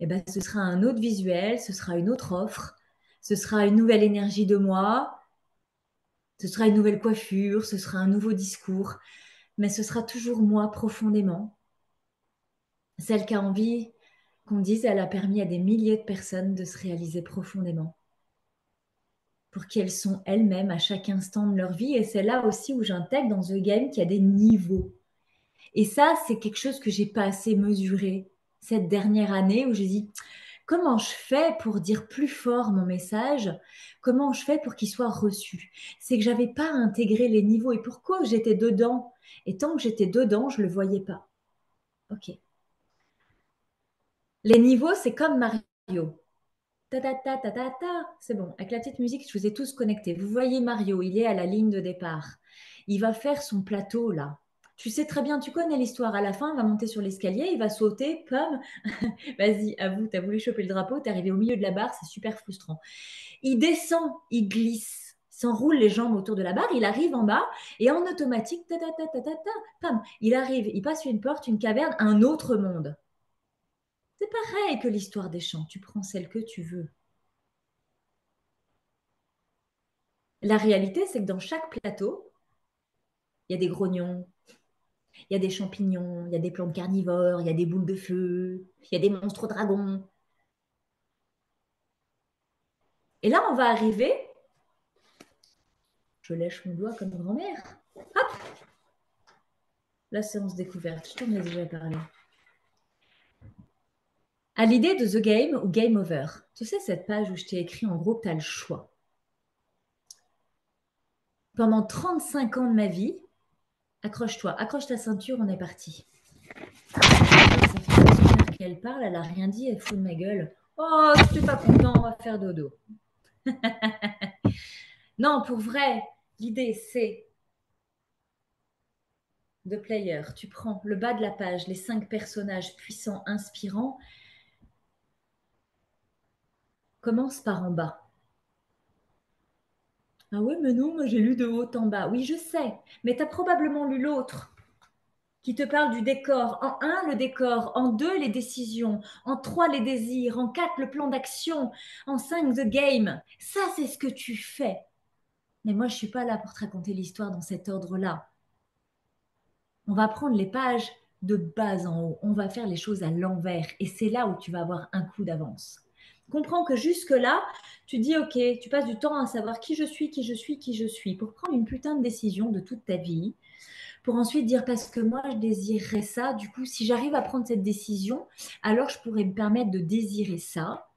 eh ben, ce sera un autre visuel, ce sera une autre offre, ce sera une nouvelle énergie de moi, ce sera une nouvelle coiffure, ce sera un nouveau discours, mais ce sera toujours moi profondément, celle qui a envie qu'on dise elle a permis à des milliers de personnes de se réaliser profondément, pour qu'elles sont elles-mêmes à chaque instant de leur vie. Et c'est là aussi où j'intègre dans The Game qu'il y a des niveaux. Et ça, c'est quelque chose que j'ai pas assez mesuré cette dernière année où j'ai dit comment je fais pour dire plus fort mon message? Comment je fais pour qu'il soit reçu? C'est que j'avais pas intégré les niveaux et pourquoi j'étais dedans. Et tant que j'étais dedans, je le voyais pas. Ok. Les niveaux, c'est comme Mario. Ta ta ta ta ta ta. C'est bon. Avec la petite musique, je vous ai tous connectés. Vous voyez Mario, il est à la ligne de départ. Il va faire son plateau là. Tu sais très bien, tu connais l'histoire. À la fin, il va monter sur l'escalier, il va sauter, pum. Vas-y, avoue, t'as voulu choper le drapeau, t'es arrivé au milieu de la barre, c'est super frustrant. Il descend, il glisse, s'enroule les jambes autour de la barre, il arrive en bas et en automatique, ta ta ta ta ta ta, pam, il arrive, il passe une porte, une caverne, un autre monde. C'est pareil que l'histoire des champs, tu prends celle que tu veux. La réalité, c'est que dans chaque plateau, il y a des grognons, il y a des champignons, il y a des plantes carnivores, il y a des boules de feu, il y a des monstres dragons. Et là, on va arriver, je lèche mon doigt comme grand-mère, la séance découverte, je t'en ai déjà parlé. À l'idée de The Game ou Game Over. Tu sais, cette page où je t'ai écrit en gros que tu as le choix. Pendant 35 ans de ma vie, accroche-toi, accroche ta ceinture, on est parti. Ça fait 2 heures qu'elle parle, elle a rien dit, elle fout de ma gueule. Oh, je suis pas content, on va faire dodo. Non, pour vrai, l'idée c'est de player. Tu prends le bas de la page, les 5 personnages puissants, inspirants. Commence par en bas. Ah ouais, mais non, moi j'ai lu de haut en bas. Oui, je sais, mais tu as probablement lu l'autre qui te parle du décor. En un, le décor. En deux, les décisions. En trois, les désirs. En quatre, le plan d'action. En cinq, the game. Ça, c'est ce que tu fais. Mais moi, je suis pas là pour te raconter l'histoire dans cet ordre-là. On va prendre les pages de bas en haut. On va faire les choses à l'envers. Et c'est là où tu vas avoir un coup d'avance. Comprends que jusque-là, tu dis, OK, tu passes du temps à savoir qui je suis, qui je suis, qui je suis, pour prendre une putain de décision de toute ta vie, pour ensuite dire, parce que moi, je désirerais ça, du coup, si j'arrive à prendre cette décision, alors je pourrais me permettre de désirer ça.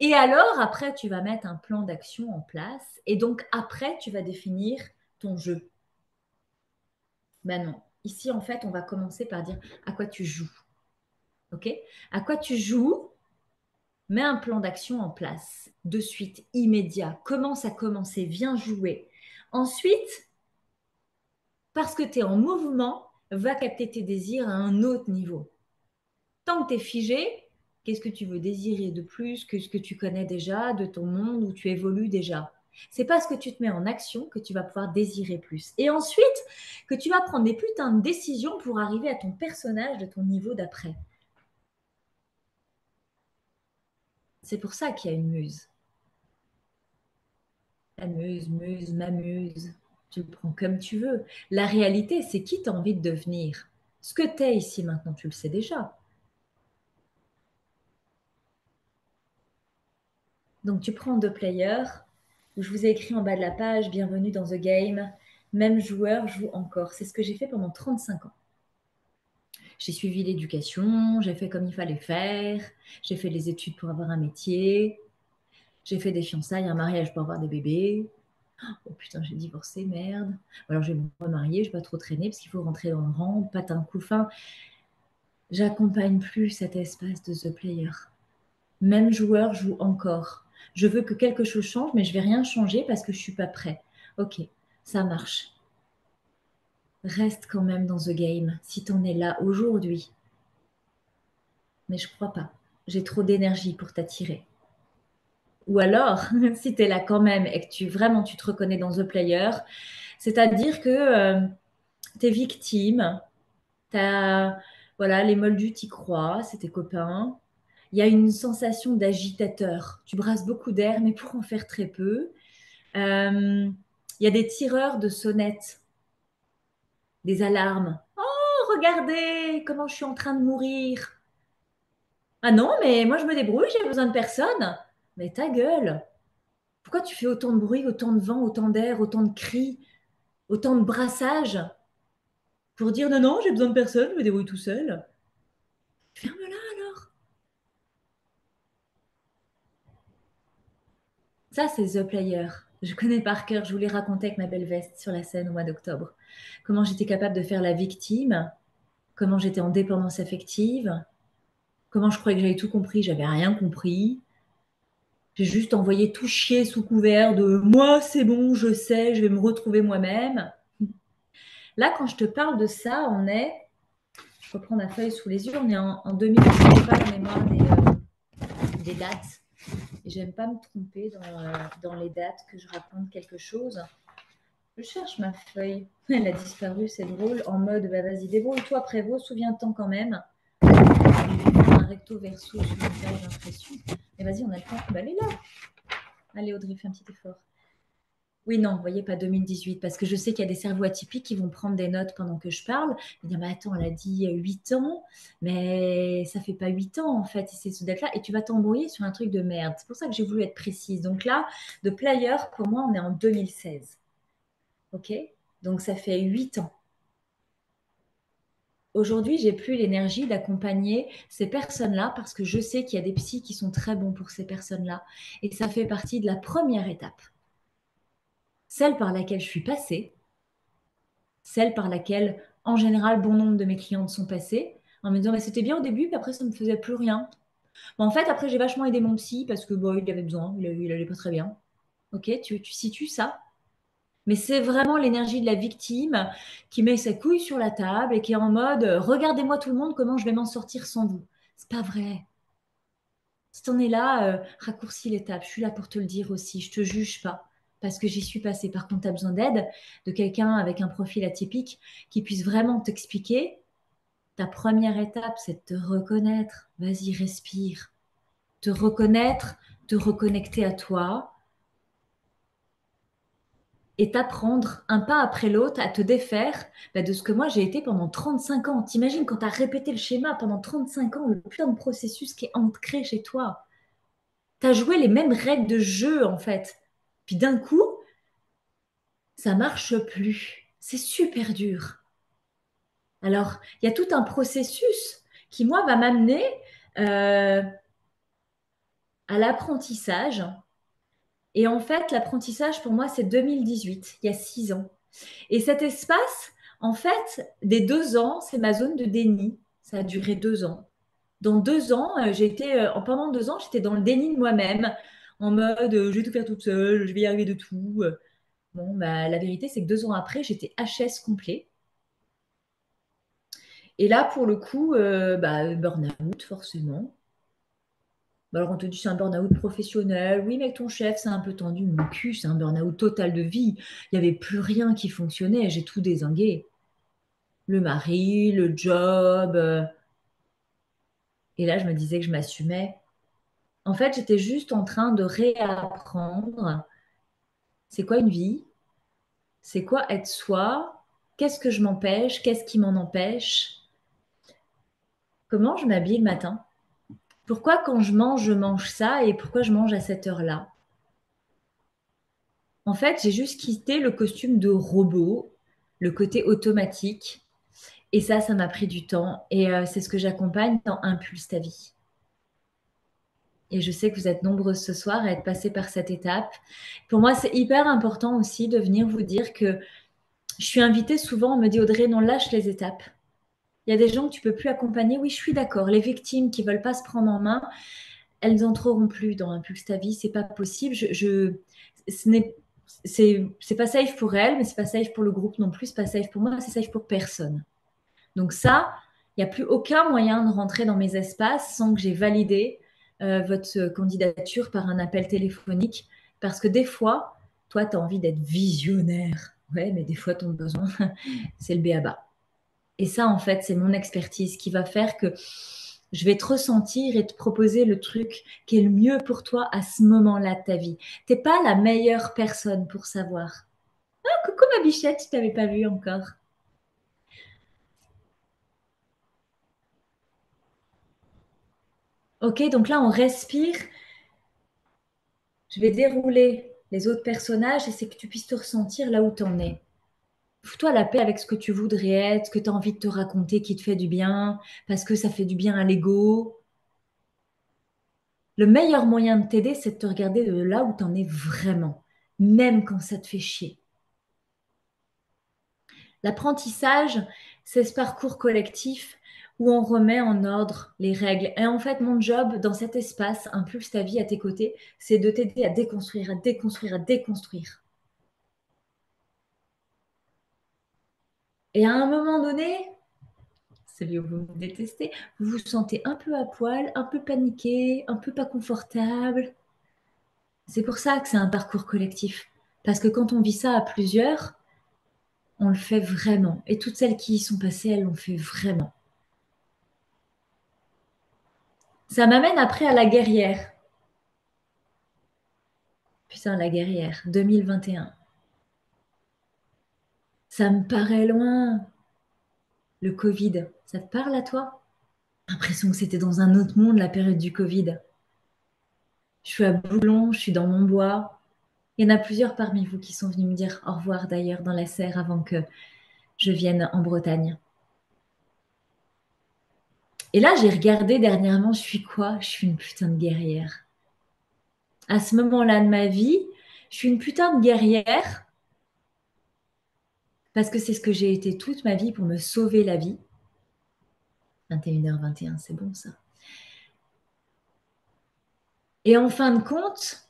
Et alors, après, tu vas mettre un plan d'action en place. Et donc, après, tu vas définir ton jeu. Ben non. Ici, en fait, on va commencer par dire à quoi tu joues. OK? À quoi tu joues? Mets un plan d'action en place, de suite, immédiat. Commence à commencer, viens jouer. Ensuite, parce que tu es en mouvement, va capter tes désirs à un autre niveau. Tant que tu es figé, qu'est-ce que tu veux désirer de plus que ce que tu connais déjà, de ton monde où tu évolues déjà? C'est parce que tu te mets en action que tu vas pouvoir désirer plus. Et ensuite, que tu vas prendre des putains de décisions pour arriver à ton personnage de ton niveau d'après. C'est pour ça qu'il y a une muse. Amuse, muse, m'amuse. Tu le prends comme tu veux. La réalité, c'est qui tu as envie de devenir. Ce que tu es ici maintenant, tu le sais déjà. Donc tu prends deux players, où je vous ai écrit en bas de la page, bienvenue dans The Game. Même joueur joue encore. C'est ce que j'ai fait pendant 35 ans. J'ai suivi l'éducation, j'ai fait comme il fallait faire, j'ai fait les études pour avoir un métier, j'ai fait des fiançailles, un mariage pour avoir des bébés. Oh putain, j'ai divorcé, merde. Alors je vais me remarier, je vais pas trop traîner parce qu'il faut rentrer dans le rang, patin coup fin. J'accompagne plus cet espace de The Player. Même joueur joue encore. Je veux que quelque chose change, mais je vais rien changer parce que je suis pas prêt. Ok, ça marche. Reste quand même dans The Game si t'en es là aujourd'hui. Mais je crois pas. J'ai trop d'énergie pour t'attirer. Ou alors, si tu es là quand même et que tu te reconnais dans The Player, c'est-à-dire que tu es victime, t'as, voilà, les moldus t'y croient, c'est tes copains. Il y a une sensation d'agitateur. Tu brasses beaucoup d'air, mais pour en faire très peu. Il y a des tireurs de sonnettes, des alarmes. Oh, regardez comment je suis en train de mourir. Ah non, mais moi je me débrouille, j'ai besoin de personne. Mais ta gueule. Pourquoi tu fais autant de bruit, autant de vent, autant d'air, autant de cris, autant de brassage pour dire non, non, j'ai besoin de personne, je me débrouille tout seul. Ferme-la alors. Ça, c'est The Player. Je connais par cœur, je vous l'ai raconté avec ma belle veste sur la scène au mois d'octobre. Comment j'étais capable de faire la victime, comment j'étais en dépendance affective, comment je croyais que j'avais tout compris, j'avais rien compris. J'ai juste envoyé tout chier sous couvert de moi, c'est bon, je sais, je vais me retrouver moi-même. Là, quand je te parle de ça, je reprends ma feuille sous les yeux, on est en 2000, je n'ai pas la mémoire des dates. Et j'aime pas me tromper dans les dates que je raconte quelque chose. Je cherche ma feuille. Elle a disparu, c'est drôle. En mode, bah vas-y, débrouille-toi, Prévost, souviens-t'en quand même. Je vais faire un recto verso sur une page d'impression. Mais vas-y, on a le temps. Bah, elle est là. Allez, Audrey, fais un petit effort. Oui, non, vous voyez, pas 2018, parce que je sais qu'il y a des cerveaux atypiques qui vont prendre des notes pendant que je parle. Ils disent, mais attends, elle a dit 8 ans, mais ça fait pas 8 ans, en fait, c'est ce date-là, et tu vas t'embrouiller sur un truc de merde. C'est pour ça que j'ai voulu être précise. Donc là, de Player, pour moi, on est en 2016. OK? Donc ça fait 8 ans. Aujourd'hui, j'ai plus l'énergie d'accompagner ces personnes-là parce que je sais qu'il y a des psys qui sont très bons pour ces personnes-là. Et ça fait partie de la première étape. Celle par laquelle je suis passée, celle par laquelle, en général, bon nombre de mes clientes sont passées, en me disant, mais c'était bien au début, puis après, ça ne me faisait plus rien. En fait, après, j'ai vachement aidé mon psy parce que bon, il avait besoin, il allait pas très bien. Ok, tu situes ça? Mais c'est vraiment l'énergie de la victime qui met sa couille sur la table et qui est en mode regardez-moi tout le monde, comment je vais m'en sortir sans vous. C'est pas vrai. Si t'en es là, raccourcis l'étape. Je suis là pour te le dire aussi. Je te juge pas parce que j'y suis passée. Par contre, tu as besoin d'aide de quelqu'un avec un profil atypique qui puisse vraiment t'expliquer. Ta première étape, c'est de te reconnaître. Vas-y, respire. Te reconnaître, te reconnecter à toi. et t'apprendre un pas après l'autre à te défaire de ce que moi j'ai été pendant 35 ans. T'imagines quand tu as répété le schéma pendant 35 ans, le putain de processus qui est ancré chez toi. Tu as joué les mêmes règles de jeu en fait. Puis d'un coup, ça marche plus. C'est super dur. Alors, il y a tout un processus qui, moi, va m'amener euh, à l'apprentissage. Et en fait, l'apprentissage, pour moi, c'est 2018, il y a 6 ans. Et cet espace, en fait, des 2 ans, c'est ma zone de déni. Ça a duré 2 ans. Dans 2 ans, pendant 2 ans, j'étais dans le déni de moi-même, en mode, je vais tout faire toute seule, je vais y arriver de tout. Bon, bah, la vérité, c'est que 2 ans après, j'étais HS complet. Et là, pour le coup, burn-out, forcément. Bah, alors, on te dit c'est un burn-out professionnel. Oui, mais avec ton chef, c'est un peu tendu. Mon cul, c'est un burn-out total de vie. Il n'y avait plus rien qui fonctionnait. J'ai tout dézingué. Le mari, le job. Et là, je me disais que je m'assumais. En fait, j'étais juste en train de réapprendre c'est quoi une vie, c'est quoi être soi, qu'est-ce que je m'empêche, qu'est-ce qui m'en empêche, comment je m'habille le matin, pourquoi quand je mange ça et pourquoi je mange à cette heure-là. En fait, j'ai juste quitté le costume de robot, le côté automatique. Et ça m'a pris du temps. Et c'est ce que j'accompagne dans Impulse ta vie. Et je sais que vous êtes nombreuses ce soir à être passées par cette étape. Pour moi, c'est hyper important aussi de venir vous dire que je suis invitée souvent, on me dit Audrey, non, lâche les étapes. Il y a des gens que tu peux plus accompagner. Oui, je suis d'accord. Les victimes qui veulent pas se prendre en main, elles n'entreront plus dans Impulse ta vie. C'est pas possible. Ce n'est, c'est pas safe pour elles, mais c'est pas safe pour le groupe non plus. C'est pas safe pour moi. C'est safe pour personne. Donc ça, il n'y a plus aucun moyen de rentrer dans mes espaces sans que j'ai validé votre candidature par un appel téléphonique. Parce que des fois, toi, tu as envie d'être visionnaire. Ouais, mais des fois, ton besoin, c'est le béaba. Et ça, en fait, c'est mon expertise qui va faire que je vais te ressentir et te proposer le truc qui est le mieux pour toi à ce moment-là de ta vie. T'es pas la meilleure personne pour savoir. Ah, coucou ma bichette, je t'avais pas vue encore. Ok, donc là, on respire. Je vais dérouler les autres personnages et c'est que tu puisses te ressentir là où tu en es. Fous-toi la paix avec ce que tu voudrais être, ce que tu as envie de te raconter qui te fait du bien, parce que ça fait du bien à l'ego. Le meilleur moyen de t'aider, c'est de te regarder de là où tu en es vraiment, même quand ça te fait chier. L'apprentissage, c'est ce parcours collectif où on remet en ordre les règles. Et en fait, mon job dans cet espace, Impulse ta vie à tes côtés, c'est de t'aider à déconstruire, à déconstruire, à déconstruire. Et à un moment donné, celui où vous me détestez, vous vous sentez un peu à poil, un peu paniqué, un peu pas confortable. C'est pour ça que c'est un parcours collectif. Parce que quand on vit ça à plusieurs, on le fait vraiment. Et toutes celles qui y sont passées, elles l'ont fait vraiment. Ça m'amène après à la guerrière. Putain, la guerrière, 2021. Ça me paraît loin. Le Covid, ça te parle à toi? J'ai l'impression que c'était dans un autre monde, la période du Covid. Je suis à Boulogne, je suis dans mon bois. Il y en a plusieurs parmi vous qui sont venus me dire au revoir d'ailleurs dans la serre avant que je vienne en Bretagne. Et là, j'ai regardé dernièrement, je suis quoi? Je suis une putain de guerrière. À ce moment-là de ma vie, je suis une putain de guerrière parce que c'est ce que j'ai été toute ma vie pour me sauver la vie. 21h21, c'est bon ça. Et en fin de compte,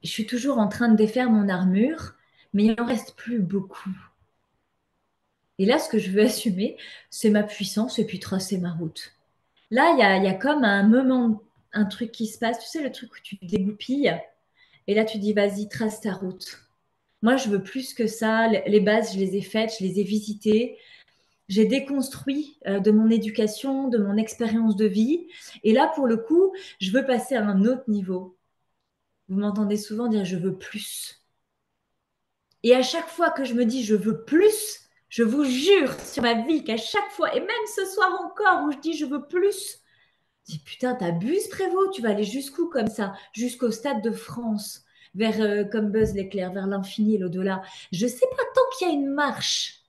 je suis toujours en train de défaire mon armure, mais il n'en reste plus beaucoup. Et là, ce que je veux assumer, c'est ma puissance et puis tracer ma route. Là, il y a comme un moment, un truc qui se passe. Tu sais, le truc où tu te dégoupilles et là, tu dis, vas-y, trace ta route. Moi, je veux plus que ça. Les bases, je les ai faites, je les ai visitées. J'ai déconstruit de mon éducation, de mon expérience de vie. Et là, pour le coup, je veux passer à un autre niveau. Vous m'entendez souvent dire, je veux plus. Et à chaque fois que je me dis je veux plus, je vous jure sur ma vie qu'à chaque fois, et même ce soir encore où je dis je veux plus, je dis putain, t'abuses Prévost, tu vas aller jusqu'où comme ça? Jusqu'au Stade de France, vers comme Buzz l'éclair, vers l'infini et l'au-delà. Je sais pas, tant qu'il y a une marche,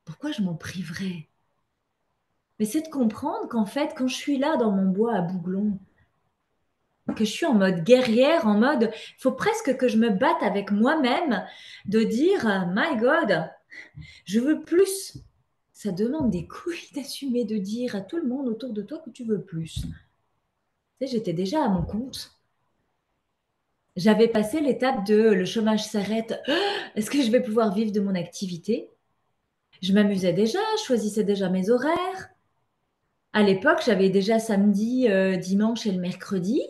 pourquoi je m'en priverais? Mais c'est de comprendre qu'en fait, quand je suis là dans mon bois à Bouglon, que je suis en mode guerrière, en mode, il faut presque que je me batte avec moi-même, de dire, my God, je veux plus. Ça demande des couilles d'assumer, de dire à tout le monde autour de toi que tu veux plus. Tu sais, j'étais déjà à mon compte. J'avais passé l'étape de le chômage s'arrête. Est-ce que je vais pouvoir vivre de mon activité? Je m'amusais déjà, je choisissais déjà mes horaires. À l'époque, j'avais déjà samedi, dimanche et le mercredi.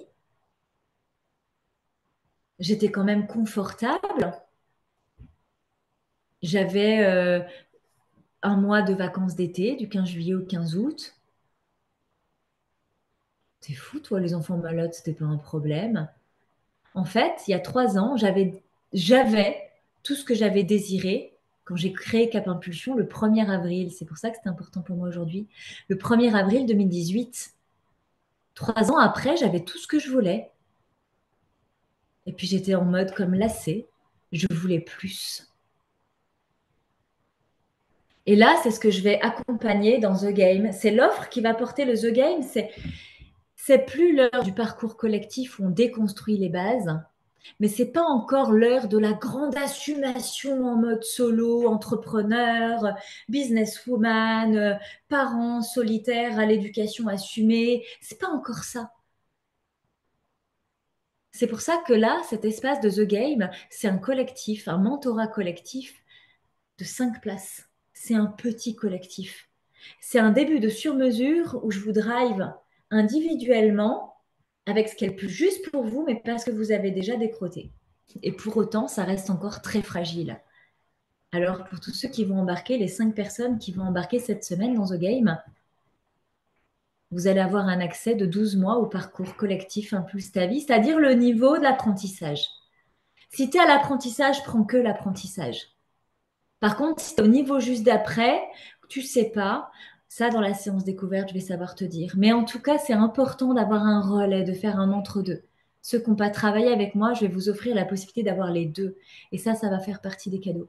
J'étais quand même confortable. J'avais un mois de vacances d'été, du 15 juillet au 15 août. C'est fou, toi, les enfants malades, c'était pas un problème. En fait, il y a 3 ans, j'avais tout ce que j'avais désiré quand j'ai créé Cap Impulsion le 1er avril. C'est pour ça que c'est important pour moi aujourd'hui. Le 1er avril 2018. 3 ans après, j'avais tout ce que je voulais. Et puis j'étais en mode comme lassée. Je voulais plus. Et là, c'est ce que je vais accompagner dans The Game. C'est l'offre qui va porter le The Game. C'est plus l'heure du parcours collectif où on déconstruit les bases, mais c'est pas encore l'heure de la grande assumation en mode solo, entrepreneur, businesswoman, parent solitaire à l'éducation assumée. C'est pas encore ça. C'est pour ça que là, cet espace de The Game, c'est un collectif, un mentorat collectif de 5 places. C'est un petit collectif. C'est un début de sur-mesure où je vous drive individuellement avec ce qui est le plus juste pour vous, mais parce que vous avez déjà décroté. Et pour autant, ça reste encore très fragile. Alors, pour tous ceux qui vont embarquer, les 5 personnes qui vont embarquer cette semaine dans The Game, vous allez avoir un accès de 12 mois au parcours collectif Impulse ta vie, c'est-à-dire le niveau de l'apprentissage. Si tu es à l'apprentissage, prends que l'apprentissage. Par contre, si tu es au niveau juste d'après, tu ne sais pas, ça dans la séance découverte, je vais savoir te dire. Mais en tout cas, c'est important d'avoir un relais, de faire un entre-deux. Ceux qui n'ont pas travaillé avec moi, je vais vous offrir la possibilité d'avoir les deux. Et ça va faire partie des cadeaux.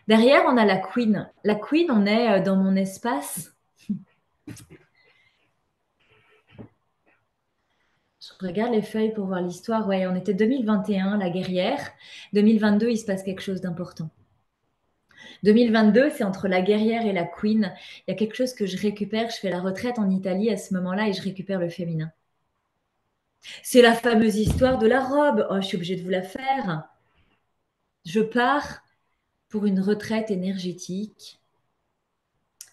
Derrière, on a la Queen. La Queen, on est dans mon espace. Je regarde les feuilles pour voir l'histoire. Ouais, on était 2021, la guerrière. 2022, il se passe quelque chose d'important. 2022, c'est entre la guerrière et la queen. Il y a quelque chose que je récupère. Je fais la retraite en Italie à ce moment-là et je récupère le féminin. C'est la fameuse histoire de la robe. Oh, je suis obligée de vous la faire. Je pars pour une retraite énergétique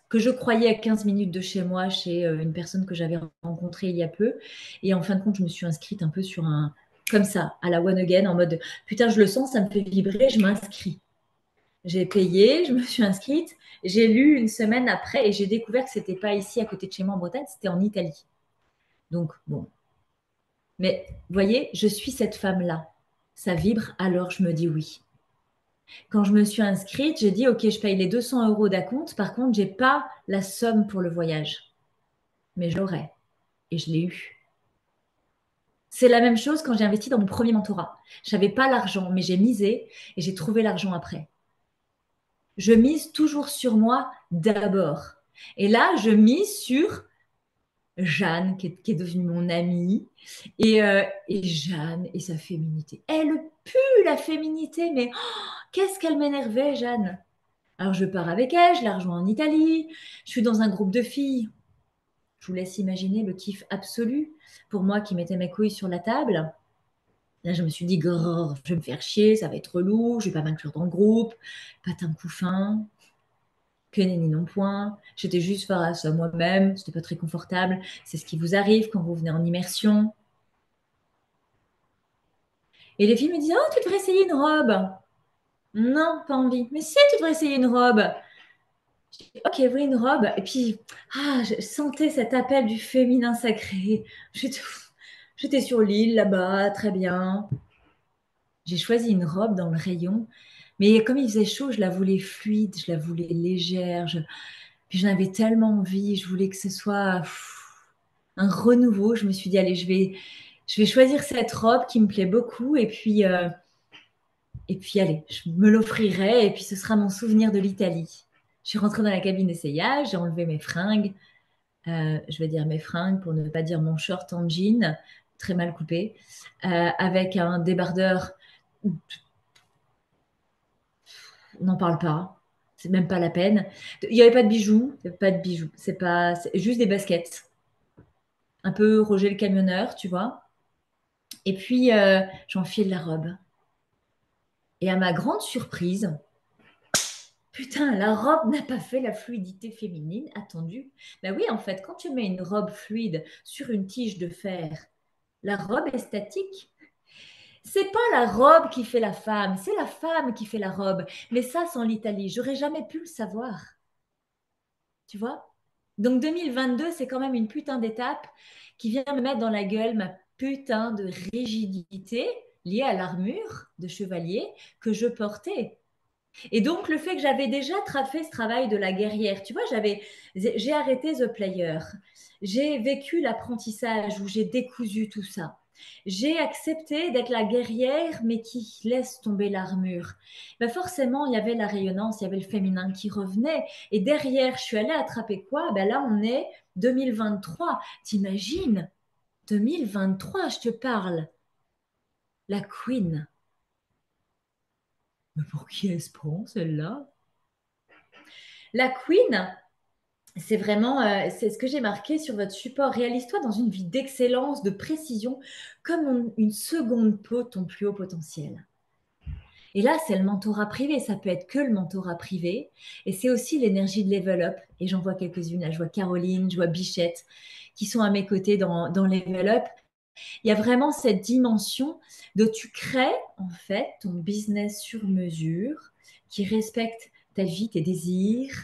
que je croyais à 15 minutes de chez moi, chez une personne que j'avais rencontrée il y a peu. Et en fin de compte, je me suis inscrite un peu sur un, comme ça, à la one again, en mode, putain, je le sens, ça me fait vibrer, je m'inscris. J'ai payé, je me suis inscrite, j'ai lu une semaine après et j'ai découvert que c'était pas ici à côté de chez moi en Bretagne, c'était en Italie. Donc bon. Mais vous voyez, je suis cette femme-là. Ça vibre, alors je me dis oui. Quand je me suis inscrite, j'ai dit ok, je paye les 200 euros d'acompte. Par contre, j'ai pas la somme pour le voyage, mais je l'aurai et je l'ai eu. C'est la même chose quand j'ai investi dans mon premier mentorat. Je n'avais pas l'argent, mais j'ai misé et j'ai trouvé l'argent après. Je mise toujours sur moi d'abord. Et là, je mise sur Jeanne, qui est devenue mon amie, et Jeanne et sa féminité. Elle pue la féminité, mais qu'est-ce qu'elle m'énervait, Jeanne. Alors, je pars avec elle, je la rejoins en Italie, je suis dans un groupe de filles. Je vous laisse imaginer le kiff absolu pour moi qui mettais mes couilles sur la table. Là, je me suis dit, grrr, je vais me faire chier, ça va être lourd, je vais pas m'inclure dans le groupe, patin couffin. Que nenni non point. J'étais juste face à moi-même. C'était pas très confortable. C'est ce qui vous arrive quand vous venez en immersion. Et les filles me disent, oh, tu devrais essayer une robe. Non, pas envie. Mais si, tu devrais essayer une robe. Je dis, ok, oui, une robe. Et puis, je sentais cet appel du féminin sacré. J'étais sur l'île là-bas, très bien. J'ai choisi une robe dans le rayon, mais comme il faisait chaud, je la voulais fluide, je la voulais légère. Puis j'en avais tellement envie, je voulais que ce soit un renouveau. Je me suis dit, allez, je vais choisir cette robe qui me plaît beaucoup et puis allez, je me l'offrirai et puis ce sera mon souvenir de l'Italie. Je suis rentrée dans la cabine d'essayage, j'ai enlevé mes fringues. Je vais dire mes fringues pour ne pas dire mon short en jean, très mal coupé, avec un débardeur. On n'en parle pas, c'est même pas la peine. Il n'y avait pas de bijoux, il y avait pas de bijoux, c'est juste des baskets, un peu Roger le camionneur, tu vois. Et puis j'enfile la robe. Et à ma grande surprise, putain, la robe n'a pas fait la fluidité féminine attendue. Ben oui, en fait, quand tu mets une robe fluide sur une tige de fer, la robe est statique. C'est pas la robe qui fait la femme, c'est la femme qui fait la robe. Mais ça, sans l'Italie, j'aurais jamais pu le savoir. Tu vois? Donc 2022, c'est quand même une putain d'étape qui vient me mettre dans la gueule ma putain de rigidité liée à l'armure de chevalier que je portais. Et donc le fait que j'avais déjà fait ce travail de la guerrière, tu vois, j'ai arrêté The Player, j'ai vécu l'apprentissage où j'ai décousu tout ça. J'ai accepté d'être la guerrière, mais qui laisse tomber l'armure. Ben forcément, il y avait la rayonnance, il y avait le féminin qui revenait. Et derrière, je suis allée attraper quoi? Ben là, on est 2023. T'imagines? 2023, je te parle. La Queen. Mais pour qui elle se prend, celle-là? La Queen, c'est vraiment, c'est ce que j'ai marqué sur votre support. Réalise-toi dans une vie d'excellence, de précision, comme une seconde peau de ton plus haut potentiel. Et là, c'est le mentorat privé. Ça peut être que le mentorat privé. Et c'est aussi l'énergie de level up. Et j'en vois quelques-unes. Là, je vois Caroline, je vois Bichette, qui sont à mes côtés dans level up. Il y a vraiment cette dimension de tu crées, en fait, ton business sur mesure, qui respecte ta vie, tes désirs,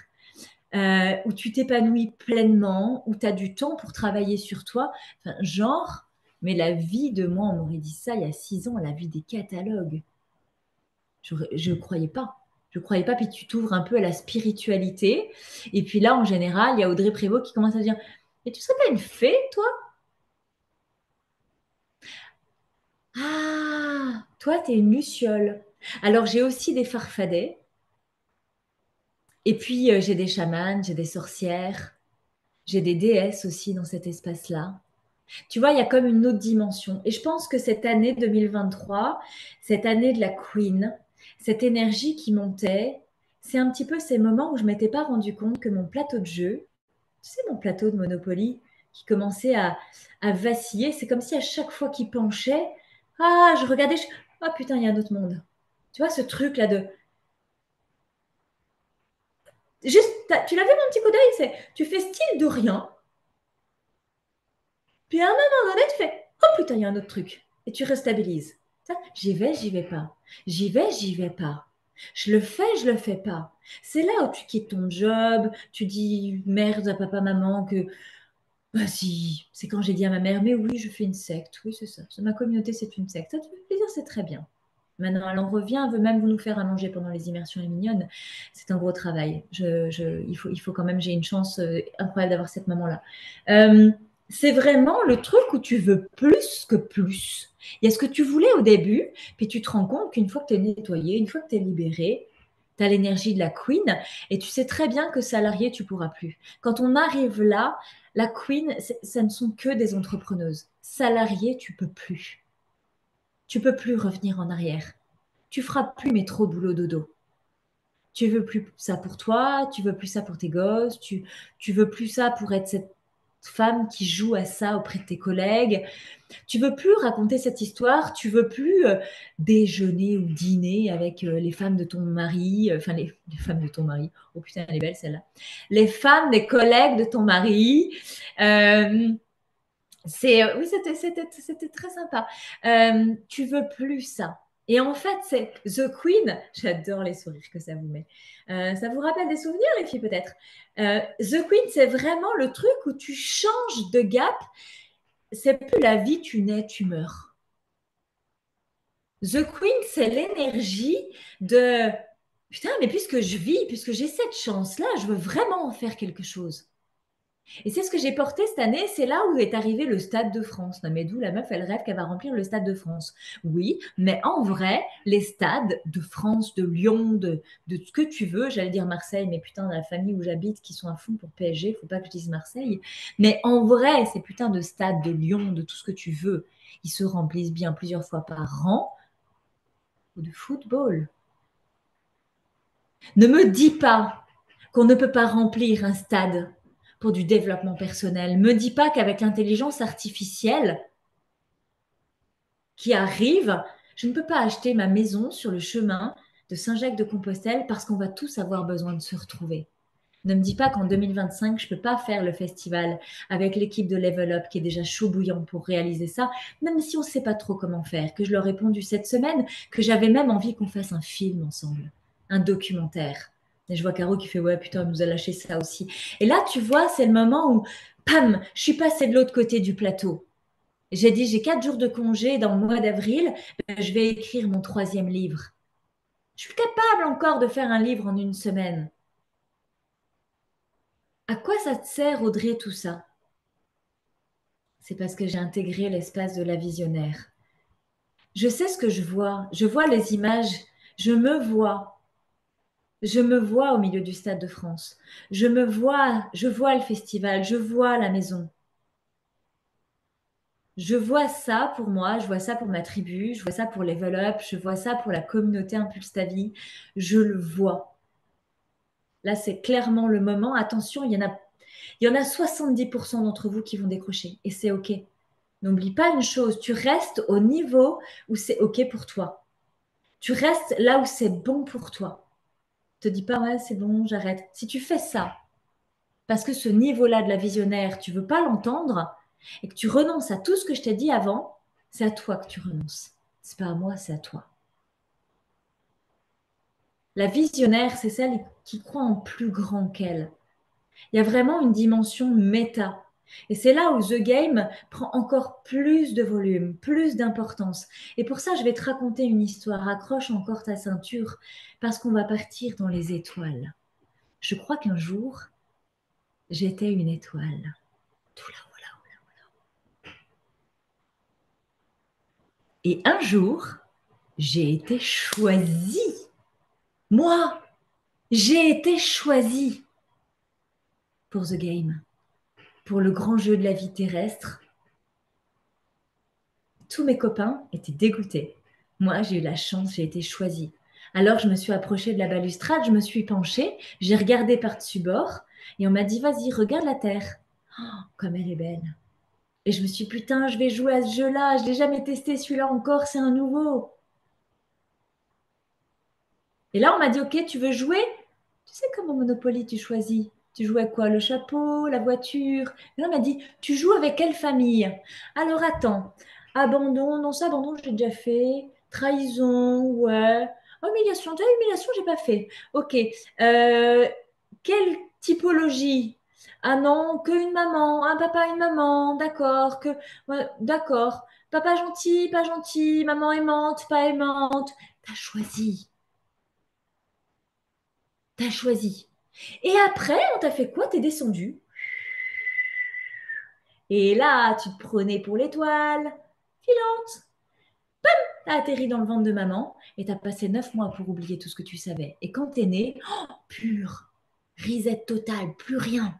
où tu t'épanouis pleinement, où tu as du temps pour travailler sur toi. Enfin, genre, mais la vie de moi, on m'aurait dit ça il y a 6 ans, la vie des catalogues. Je ne croyais pas. Je ne croyais pas. Puis tu t'ouvres un peu à la spiritualité. Et puis là, en général, il y a Audrey Prévost qui commence à dire, mais tu serais pas une fée, toi? Ah, toi, tu es une luciole. Alors, j'ai aussi des farfadets. Et puis, j'ai des chamanes, j'ai des sorcières, j'ai des déesses aussi dans cet espace-là. Tu vois, il y a comme une autre dimension. Et je pense que cette année 2023, cette année de la Queen, cette énergie qui montait, c'est un petit peu ces moments où je ne m'étais pas rendu compte que mon plateau de jeu, tu sais, mon plateau de Monopoly, qui commençait à vaciller, c'est comme si à chaque fois qu'il penchait, ah, je regardais, ah putain, il y a un autre monde. Tu vois, ce truc-là de... Juste, tu l'as vu mon petit coup d'œil, c'est, tu fais style de rien, puis à un moment donné, tu fais oh putain, il y a un autre truc. Et tu restabilises. Ça, j'y vais pas. J'y vais pas. Je le fais pas. C'est là où tu quittes ton job, tu dis merde à papa, maman, que bah si, c'est quand j'ai dit à ma mère, mais oui, je fais une secte. Oui, c'est ça. Ma communauté, c'est une secte. Ça te fait plaisir, c'est très bien. Maintenant, elle en revient, elle veut même nous faire allonger pendant les immersions les mignonnes. C'est un gros travail. Il faut quand même, j'ai une chance incroyable d'avoir cette maman-là. Euh, c'est vraiment le truc où tu veux plus que plus. Il y a ce que tu voulais au début, puis tu te rends compte qu'une fois que tu es nettoyé, une fois que tu es libéré, tu as l'énergie de la queen et tu sais très bien que salarié, tu pourras plus. Quand on arrive là, la queen, ça ne sont que des entrepreneuses. Salarié, tu peux plus. Tu peux plus revenir en arrière. Tu feras plus métro, boulot, dodo. Tu veux plus ça pour toi, tu veux plus ça pour tes gosses, tu veux plus ça pour être cette femme qui joue à ça auprès de tes collègues. Tu veux plus raconter cette histoire, tu veux plus déjeuner ou dîner avec les femmes de ton mari, enfin les femmes de ton mari. Oh putain, elle est belle celle-là. Les femmes des collègues de ton mari. Euh, oui, c'était très sympa. Tu veux plus ça. Et en fait, c'est The Queen. J'adore les sourires que ça vous met. Ça vous rappelle des souvenirs, les filles, peut-être. The Queen, c'est vraiment le truc où tu changes de gap. C'est plus la vie, tu nais, tu meurs. The Queen, c'est l'énergie de putain, mais puisque je vis, puisque j'ai cette chance-là, je veux vraiment en faire quelque chose. Et c'est ce que j'ai porté cette année, c'est là où est arrivé le Stade de France. Non mais d'où la meuf, elle rêve qu'elle va remplir le Stade de France. Oui, mais en vrai, les stades de France, de Lyon, de ce que tu veux, j'allais dire Marseille, mais putain, la famille où j'habite qui sont à fond pour PSG, faut pas que je dise Marseille. Mais en vrai, ces putains de stades de Lyon, de tout ce que tu veux, ils se remplissent bien plusieurs fois par an de football. Ne me dis pas qu'on ne peut pas remplir un stade pour du développement personnel. Me dis pas qu'avec l'intelligence artificielle qui arrive, je ne peux pas acheter ma maison sur le chemin de Saint-Jacques-de-Compostelle parce qu'on va tous avoir besoin de se retrouver. Ne me dis pas qu'en 2025, je ne peux pas faire le festival avec l'équipe de Level Up qui est déjà chaud bouillant pour réaliser ça, même si on ne sait pas trop comment faire, que je leur ai répondu cette semaine, que j'avais même envie qu'on fasse un film ensemble, un documentaire. Et je vois Caro qui fait ouais putain, elle nous a lâché ça aussi. Et là, tu vois, c'est le moment où, pam, je suis passée de l'autre côté du plateau. J'ai dit, j'ai 4 jours de congé dans le mois d'avril, je vais écrire mon 3e livre. Je suis capable encore de faire un livre en une semaine. À quoi ça te sert, Audrey, tout ça? C'est parce que j'ai intégré l'espace de la visionnaire. Je sais ce que je vois les images, je me vois. Je me vois au milieu du Stade de France. Je vois le festival, je vois la maison. Je vois ça pour moi, je vois ça pour ma tribu, je vois ça pour Level Up, je vois ça pour la communauté Impulse ta vie. Je le vois. Là, c'est clairement le moment. Attention, il y en a 70% d'entre vous qui vont décrocher et c'est OK. N'oublie pas une chose, tu restes au niveau où c'est OK pour toi. Tu restes là où c'est bon pour toi. Te dis pas, ouais, c'est bon, j'arrête. Si tu fais ça, parce que ce niveau-là de la visionnaire, tu veux pas l'entendre et que tu renonces à tout ce que je t'ai dit avant, c'est à toi que tu renonces. C'est pas à moi, c'est à toi. La visionnaire, c'est celle qui croit en plus grand qu'elle. Il y a vraiment une dimension méta. Et c'est là où The Game prend encore plus de volume, plus d'importance. Et pour ça, je vais te raconter une histoire. Accroche encore ta ceinture parce qu'on va partir dans les étoiles. Je crois qu'un jour, j'étais une étoile. Tout là-haut, là-haut. Et un jour, j'ai été choisie. Moi, j'ai été choisie pour The Game, pour le grand jeu de la vie terrestre. Tous mes copains étaient dégoûtés. Moi, j'ai eu la chance, j'ai été choisie. Alors, je me suis approchée de la balustrade, je me suis penchée, j'ai regardé par-dessus bord et on m'a dit, vas-y, regarde la Terre. Oh, comme elle est belle. Et je me suis dit, putain, je vais jouer à ce jeu-là, je l'ai jamais testé celui-là encore, c'est un nouveau. Et là, on m'a dit, ok, tu veux jouer? Tu sais comment Monopoly tu choisis? Tu joues avec quoi? Le chapeau, la voiture? Et là, on m'a dit, tu joues avec quelle famille? Alors attends, abandon, non, ça, abandon, j'ai déjà fait. Trahison, ouais. Humiliation, tu vois, humiliation, j'ai pas fait. Ok. Euh, Quelle typologie? Ah non, qu'une maman, un papa, une maman, d'accord, ouais, d'accord. Papa gentil, pas gentil, maman aimante, pas aimante. T'as choisi. T'as choisi. Et après, on t'a fait quoi? T'es descendu. Et là, tu te prenais pour l'étoile filante. T'as atterri dans le ventre de maman et t'as passé 9 mois pour oublier tout ce que tu savais. Et quand t'es né, oh, pur, risette totale, plus rien.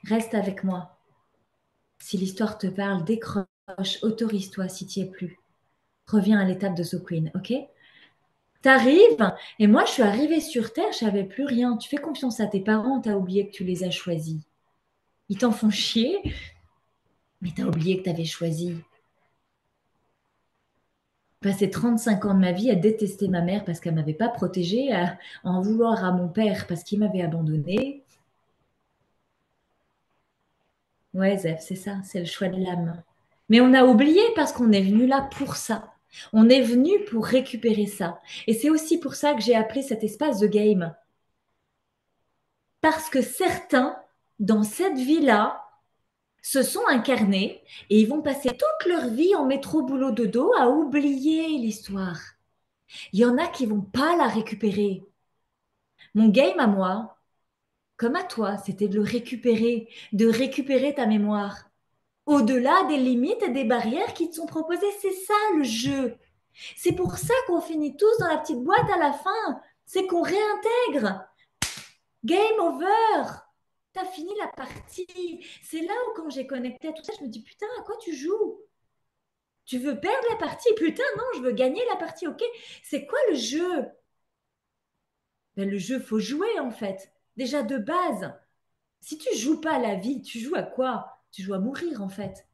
Reste avec moi. Si l'histoire te parle, décroche, autorise-toi si t'y es plus. Reviens à l'étape de The Queen, ok? T'arrives, et moi je suis arrivée sur Terre, je savais plus rien. Tu fais confiance à tes parents, t'as oublié que tu les as choisis. Ils t'en font chier, mais t'as oublié que t'avais choisi. J'ai passé 35 ans de ma vie à détester ma mère parce qu'elle m'avait pas protégée, à en vouloir à mon père parce qu'il m'avait abandonnée. Ouais, Zef, c'est ça, c'est le choix de l'âme. Mais on a oublié parce qu'on est venu là pour ça. On est venu pour récupérer ça. Et c'est aussi pour ça que j'ai appelé cet espace The Game. Parce que certains, dans cette vie-là, se sont incarnés et ils vont passer toute leur vie en métro boulot dodo à oublier l'histoire. Il y en a qui vont pas la récupérer. Mon game à moi, comme à toi, c'était de récupérer ta mémoire. Au-delà des limites et des barrières qui te sont proposées, c'est ça le jeu. C'est pour ça qu'on finit tous dans la petite boîte à la fin. C'est qu'on réintègre. Game over. T'as fini la partie. C'est là où quand j'ai connecté à tout ça, je me dis putain, à quoi tu joues? Tu veux perdre la partie? Putain, non, je veux gagner la partie. Ok, c'est quoi le jeu? Ben, le jeu, faut jouer en fait. Déjà de base. Si tu joues pas à la vie, tu joues à quoi? Tu joues à mourir en fait.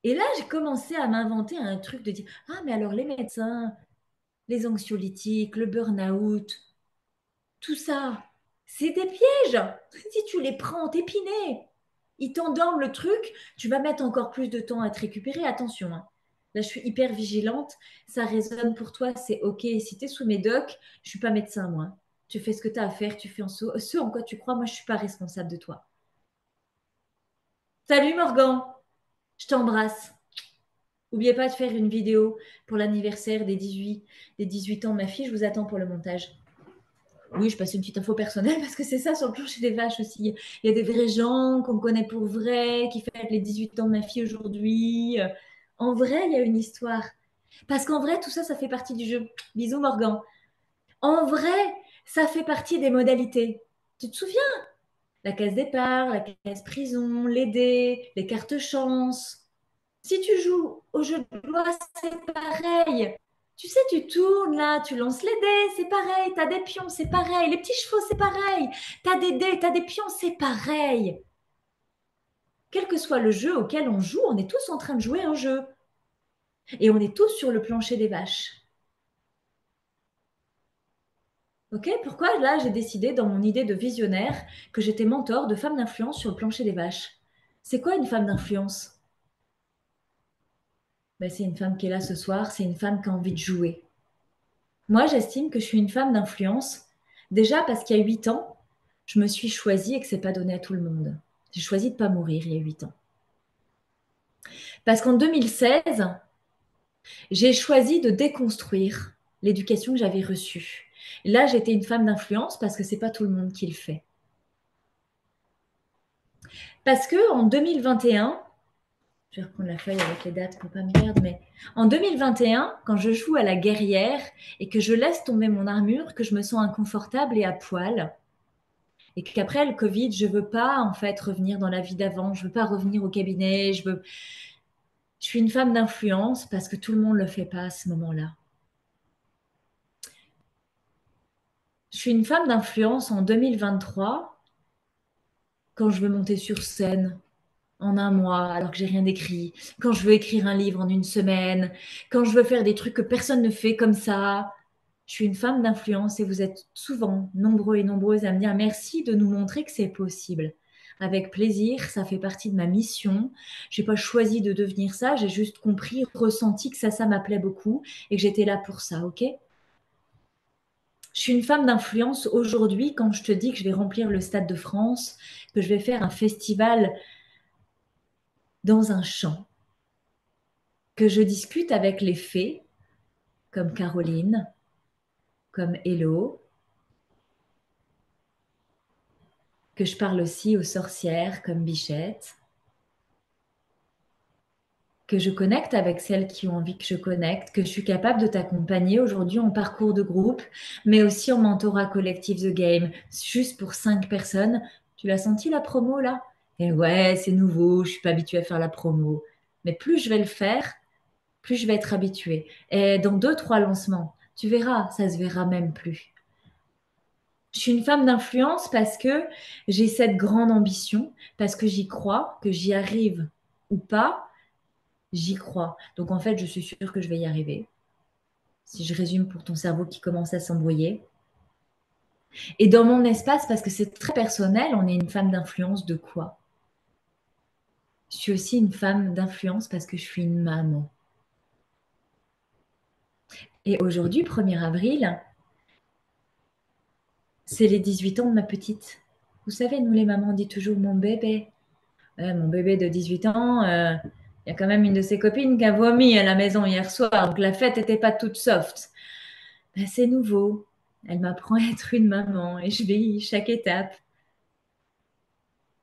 Et là, j'ai commencé à m'inventer un truc de dire, ah, mais alors les médecins, les anxiolytiques, le burn-out, tout ça, c'est des pièges. Si tu les prends, t'es piné. Ils t'endorment le truc, tu vas mettre encore plus de temps à te récupérer. Attention, hein. Là, je suis hyper vigilante. Ça résonne pour toi, c'est OK. Si tu es sous médoc, je suis pas médecin, moi. Tu fais ce que tu as à faire, tu fais ce en quoi tu crois. Moi, je suis pas responsable de toi. Salut Morgan, je t'embrasse. N'oubliez pas de faire une vidéo pour l'anniversaire des 18 ans de ma fille. Je vous attends pour le montage. Oui, je passe une petite info personnelle parce que c'est ça sur le plancher des vaches aussi. Il y a des vrais gens qu'on connaît pour vrai, qui fêtent les 18 ans de ma fille aujourd'hui. En vrai, il y a une histoire. Parce qu'en vrai, tout ça, ça fait partie du jeu. Bisous, Morgan. En vrai, ça fait partie des modalités. Tu te souviens? La case départ, la case prison, les dés, les cartes chance. Si tu joues au jeu de loi, c'est pareil. Tu sais, tu tournes là, tu lances les dés, c'est pareil. Tu as des pions, c'est pareil. Les petits chevaux, c'est pareil. Tu as des dés, tu as des pions, c'est pareil. Quel que soit le jeu auquel on joue, on est tous en train de jouer un jeu. Et on est tous sur le plancher des vaches. Ok? Pourquoi là, j'ai décidé dans mon idée de visionnaire que j'étais mentor de femmes d'influence sur le plancher des vaches? C'est quoi une femme d'influence? Ben, c'est une femme qui est là ce soir, c'est une femme qui a envie de jouer. Moi, j'estime que je suis une femme d'influence. Déjà parce qu'il y a 8 ans, je me suis choisie et que c'est pas donné à tout le monde. J'ai choisi de pas mourir il y a 8 ans. Parce qu'en 2016, j'ai choisi de déconstruire l'éducation que j'avais reçue. Là, j'étais une femme d'influence parce que c'est pas tout le monde qui le fait. Parce que en 2021, je vais reprendre la feuille avec les dates pour pas me perdre, mais en 2021, quand je joue à la guerrière et que je laisse tomber mon armure, que je me sens inconfortable et à poil, et qu'après le Covid, je veux pas en fait revenir dans la vie d'avant, je veux pas revenir au cabinet, je suis une femme d'influence parce que tout le monde le fait pas à ce moment-là. Je suis une femme d'influence en 2023 quand je veux monter sur scène en un mois alors que j'ai rien écrit, quand je veux écrire un livre en une semaine, quand je veux faire des trucs que personne ne fait comme ça. Je suis une femme d'influence et vous êtes souvent nombreux et nombreuses à me dire merci de nous montrer que c'est possible. Avec plaisir, ça fait partie de ma mission. J'ai pas choisi de devenir ça, j'ai juste compris, ressenti que ça m'appelait beaucoup et que j'étais là pour ça, ok? Je suis une femme d'influence aujourd'hui quand je te dis que je vais remplir le Stade de France, que je vais faire un festival dans un champ, que je discute avec les fées comme Caroline, comme Hello, que je parle aussi aux sorcières comme Bichette, que je connecte avec celles qui ont envie que je connecte, que je suis capable de t'accompagner aujourd'hui en parcours de groupe, mais aussi en mentorat collectif The Game, juste pour 5 personnes. Tu l'as senti la promo là? Et ouais, c'est nouveau, je suis pas habituée à faire la promo. Mais plus je vais le faire, plus je vais être habituée. Et dans 2, 3 lancements, tu verras, ça se verra même plus. Je suis une femme d'influence parce que j'ai cette grande ambition, parce que j'y crois, que j'y arrive ou pas, j'y crois. Donc en fait, je suis sûre que je vais y arriver. Si je résume pour ton cerveau qui commence à s'embrouiller. Et dans mon espace, parce que c'est très personnel, on est une femme d'influence de quoi? Je suis aussi une femme d'influence parce que je suis une maman. Et aujourd'hui, 1er avril, c'est les 18 ans de ma petite. Vous savez, nous les mamans, on dit toujours mon bébé. Ouais, mon bébé de 18 ans, il y a quand même une de ses copines qui a vomi à la maison hier soir, donc la fête n'était pas toute soft. Ben, c'est nouveau. Elle m'apprend à être une maman et je vis chaque étape.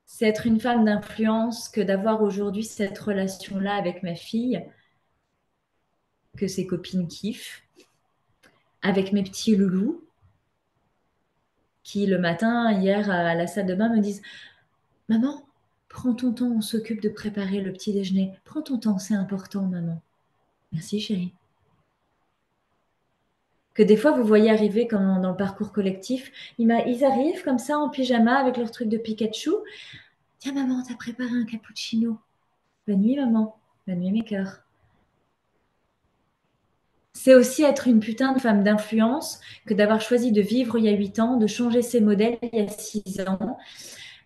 C'est être une femme d'influence que d'avoir aujourd'hui cette relation-là avec ma fille, que ses copines kiffent, avec mes petits loulous, qui le matin, hier, à la salle de bain, me disent: Maman, prends ton temps, on s'occupe de préparer le petit déjeuner. Prends ton temps, c'est important, maman. Merci, chérie. Que des fois, vous voyez arriver comme dans le parcours collectif, ils arrivent comme ça en pyjama avec leur truc de Pikachu. Tiens, maman, t'as préparé un cappuccino. Bonne nuit, maman. Bonne nuit, mes cœurs. C'est aussi être une putain de femme d'influence que d'avoir choisi de vivre il y a 8 ans, de changer ses modèles il y a 6 ans,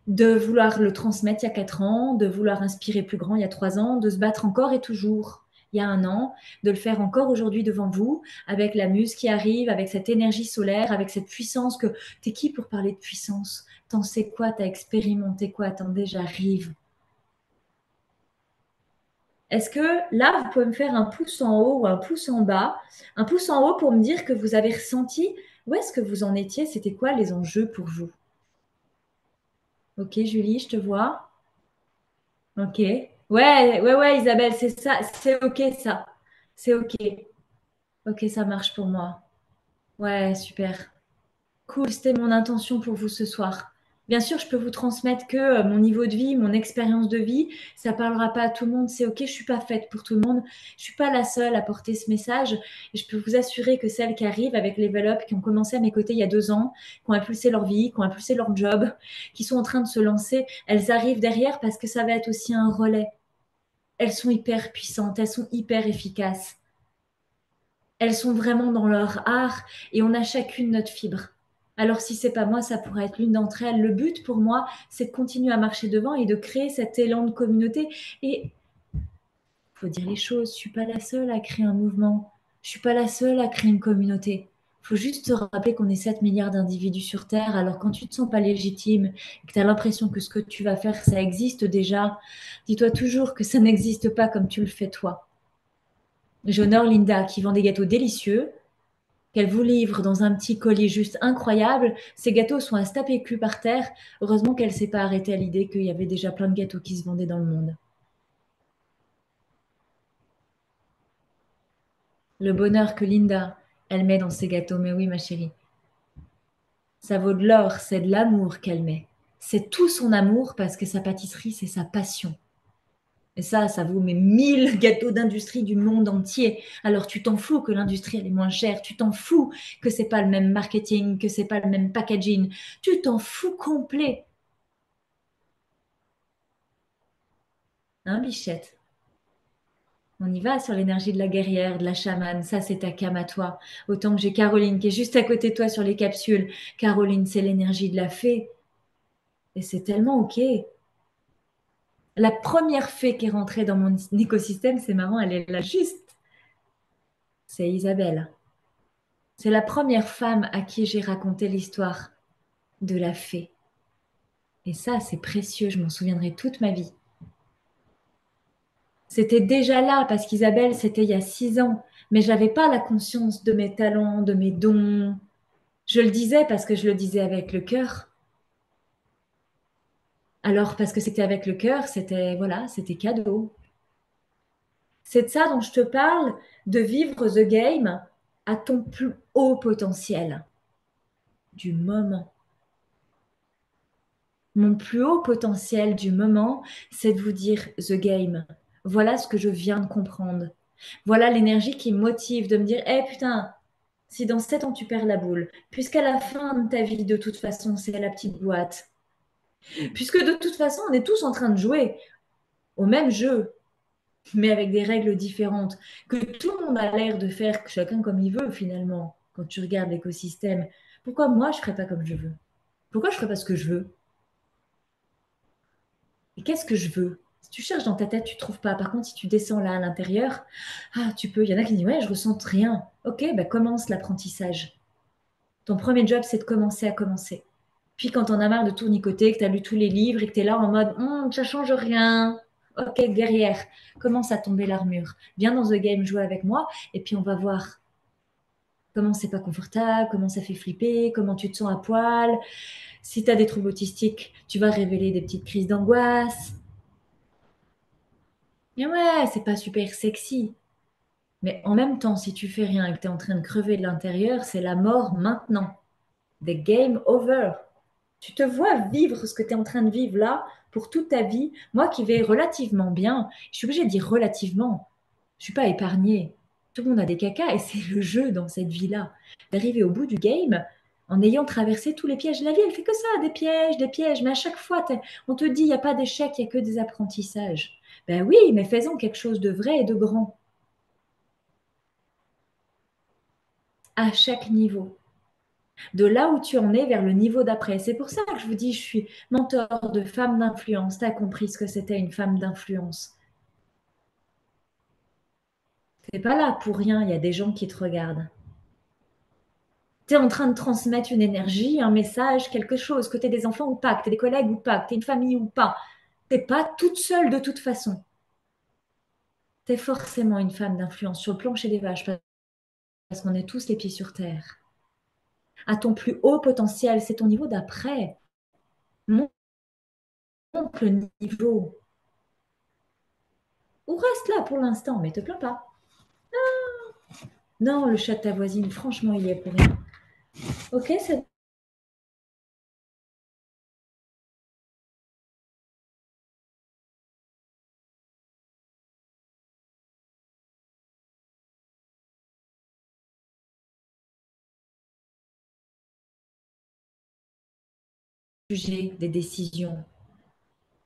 de vouloir le transmettre il y a 4 ans, de vouloir inspirer plus grand il y a 3 ans, de se battre encore et toujours il y a 1 an, de le faire encore aujourd'hui devant vous, avec la muse qui arrive, avec cette énergie solaire, avec cette puissance que t'es qui pour parler de puissance? T'en sais quoi? T'as expérimenté quoi? Attendez, j'arrive. Est-ce que là, vous pouvez me faire un pouce en haut ou un pouce en bas? Un pouce en haut pour me dire que vous avez ressenti où est-ce que vous en étiez, c'était quoi les enjeux pour vous? Ok, Julie, je te vois. Ok. Ouais, Isabelle, c'est ça, c'est ok ça. C'est ok. Ok, ça marche pour moi. Ouais, super. Cool, c'était mon intention pour vous ce soir. Bien sûr, je peux vous transmettre que mon niveau de vie, mon expérience de vie, ça parlera pas à tout le monde. C'est ok, je suis pas faite pour tout le monde. Je suis pas la seule à porter ce message. Et je peux vous assurer que celles qui arrivent avec Level Up, qui ont commencé à mes côtés il y a 2 ans, qui ont impulsé leur vie, qui ont impulsé leur job, qui sont en train de se lancer, elles arrivent derrière parce que ça va être aussi un relais. Elles sont hyper puissantes, elles sont hyper efficaces. Elles sont vraiment dans leur art et on a chacune notre fibre. Alors si c'est pas moi, ça pourrait être l'une d'entre elles. Le but pour moi, c'est de continuer à marcher devant et de créer cet élan de communauté. Et il faut dire les choses, je suis pas la seule à créer un mouvement. Je suis pas la seule à créer une communauté. Il faut juste se rappeler qu'on est 7 milliards d'individus sur Terre. Alors quand tu te sens pas légitime et que tu as l'impression que ce que tu vas faire, ça existe déjà, dis-toi toujours que ça n'existe pas comme tu le fais toi. J'honore Linda qui vend des gâteaux délicieux, qu'elle vous livre dans un petit colis juste incroyable. Ces gâteaux sont à se taper le cul par terre. Heureusement qu'elle s'est pas arrêtée à l'idée qu'il y avait déjà plein de gâteaux qui se vendaient dans le monde. Le bonheur que Linda, elle met dans ses gâteaux, mais oui, ma chérie, ça vaut de l'or, c'est de l'amour qu'elle met. C'est tout son amour parce que sa pâtisserie, c'est sa passion. Et ça vaut mais 1000 gâteaux d'industrie du monde entier. Alors tu t'en fous que l'industrie elle est moins chère, tu t'en fous que c'est pas le même marketing, que c'est pas le même packaging, tu t'en fous complet. Hein, bichette? On y va sur l'énergie de la guerrière, de la chamane. Ça, c'est ta cam à toi. Autant que j'ai Caroline qui est juste à côté de toi sur les capsules. Caroline, c'est l'énergie de la fée. Et c'est tellement OK. La première fée qui est rentrée dans mon écosystème, c'est marrant, elle est là juste. C'est Isabelle. C'est la première femme à qui j'ai raconté l'histoire de la fée. Et ça, c'est précieux. Je m'en souviendrai toute ma vie. C'était déjà là parce qu'Isabelle, c'était il y a 6 ans. Mais j'avais pas la conscience de mes talents, de mes dons. Je le disais parce que je le disais avec le cœur. Alors, parce que c'était avec le cœur, c'était voilà, c'était cadeau. C'est de ça dont je te parle, de vivre the game à ton plus haut potentiel du moment. Mon plus haut potentiel du moment, c'est de vous dire the game. Voilà ce que je viens de comprendre. Voilà l'énergie qui me motive de me dire, eh putain, si dans 7 ans tu perds la boule, puisqu'à la fin de ta vie, de toute façon, c'est la petite boîte, puisque de toute façon, on est tous en train de jouer au même jeu, mais avec des règles différentes, que tout le monde a l'air de faire chacun comme il veut finalement, quand tu regardes l'écosystème. Pourquoi moi, je ne ferais pas comme je veux? Pourquoi je ne ferais pas ce que je veux? Et qu'est-ce que je veux? Si tu cherches dans ta tête, tu ne trouves pas. Par contre, si tu descends là à l'intérieur, ah, tu peux. Il y en a qui disent, ouais, je ressens rien. Ok, bah commence l'apprentissage. Ton premier job, c'est de commencer à commencer. Puis quand t'en as marre de tout nicoter, que t'as lu tous les livres et que t'es là en mode ça change rien. Ok, guerrière, commence à tomber l'armure. Viens dans The Game jouer avec moi et puis on va voir comment c'est pas confortable, comment ça fait flipper, comment tu te sens à poil. Si tu as des troubles autistiques, tu vas révéler des petites crises d'angoisse. Et ouais, c'est pas super sexy. Mais en même temps, si tu fais rien et que tu es en train de crever de l'intérieur, c'est la mort maintenant. The game over. Tu te vois vivre ce que tu es en train de vivre là pour toute ta vie. Moi qui vais relativement bien, je suis obligée de dire relativement. Je suis pas épargnée. Tout le monde a des cacas et c'est le jeu dans cette vie-là. D'arriver au bout du game en ayant traversé tous les pièges. La vie, elle fait que ça, des pièges, des pièges. Mais à chaque fois, on te dit, il n'y a pas d'échec, il n'y a que des apprentissages. Ben oui, mais faisons quelque chose de vrai et de grand à chaque niveau. De là où tu en es vers le niveau d'après. C'est pour ça que je vous dis, je suis mentor de femme d'influence. Tu as compris ce que c'était une femme d'influence. Tu n'es pas là pour rien, il y a des gens qui te regardent. Tu es en train de transmettre une énergie, un message, quelque chose, que tu aies des enfants ou pas, que tu aies des collègues ou pas, que tu aies une famille ou pas. Tu n'es pas toute seule de toute façon. Tu es forcément une femme d'influence sur le plancher des vaches parce qu'on est tous les pieds sur terre. À ton plus haut potentiel, c'est ton niveau d'après. Monte le niveau. Ou reste là pour l'instant, mais te plains pas. Non, le chat de ta voisine, franchement, il y est pour rien. Ok, c'est sujet des décisions.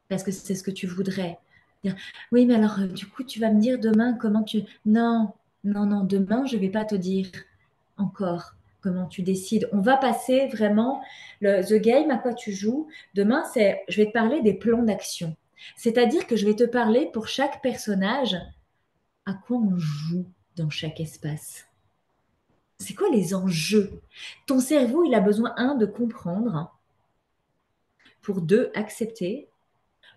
Parce que c'est ce que tu voudrais. Dire, oui, mais alors, du coup, tu vas me dire demain comment tu... Non, non, non, demain, je ne vais pas te dire encore comment tu décides. On va passer vraiment the game, à quoi tu joues. Demain, je vais te parler des plans d'action. C'est-à-dire que je vais te parler pour chaque personnage à quoi on joue dans chaque espace. C'est quoi les enjeux? Ton cerveau, il a besoin, un, de comprendre, pour deux, accepter,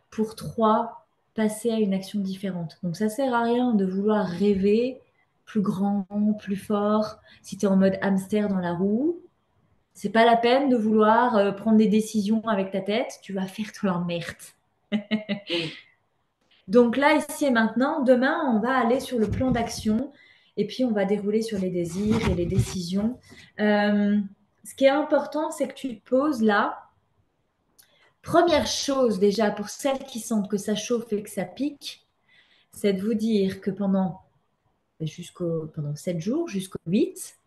pour trois, passer à une action différente. Donc ça sert à rien de vouloir rêver plus grand, plus fort. Si tu es en mode hamster dans la roue, c'est pas la peine de vouloir prendre des décisions avec ta tête, tu vas faire de l'emmerde. Donc là, ici et maintenant, demain, on va aller sur le plan d'action et puis on va dérouler sur les désirs et les décisions. Ce qui est important, c'est que tu te poses là. Première chose déjà pour celles qui sentent que ça chauffe et que ça pique, c'est de vous dire que pendant 7 jours, jusqu'au 8,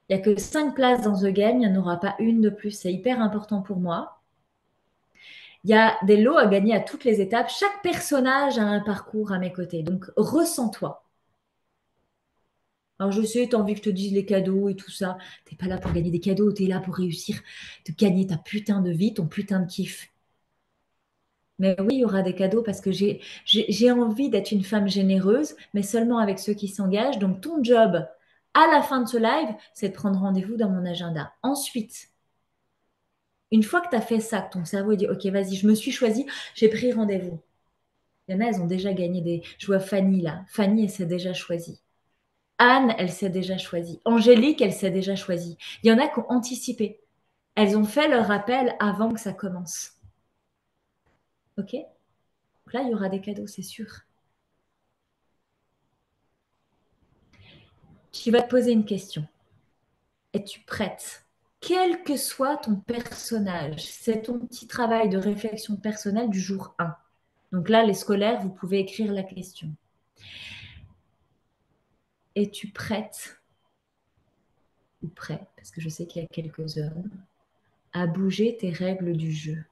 il n'y a que 5 places dans The Game, il n'y en aura pas une de plus. C'est hyper important pour moi. Il y a des lots à gagner à toutes les étapes. Chaque personnage a un parcours à mes côtés. Donc, ressens-toi. Alors, je sais, tu as envie que je te dise les cadeaux et tout ça. Tu n'es pas là pour gagner des cadeaux, tu es là pour réussir de gagner ta putain de vie, ton putain de kiff. Mais oui, il y aura des cadeaux parce que j'ai envie d'être une femme généreuse, mais seulement avec ceux qui s'engagent. Donc, ton job à la fin de ce live, c'est de prendre rendez-vous dans mon agenda. Ensuite, une fois que tu as fait ça, que ton cerveau dit, OK, vas-y, je me suis choisi, j'ai pris rendez-vous. Il y en a, elles ont déjà gagné des... Je vois Fanny là. Fanny, elle s'est déjà choisie. Anne, elle s'est déjà choisie. Angélique, elle s'est déjà choisie. Il y en a qui ont anticipé. Elles ont fait leur appel avant que ça commence. OK? Donc là, il y aura des cadeaux, c'est sûr. Tu vas te poser une question. Es-tu prête? Quel que soit ton personnage, c'est ton petit travail de réflexion personnelle du jour 1. Donc là, les scolaires, vous pouvez écrire la question. Es-tu prête ou prêt, parce que je sais qu'il y a quelques hommes, à bouger tes règles du jeu?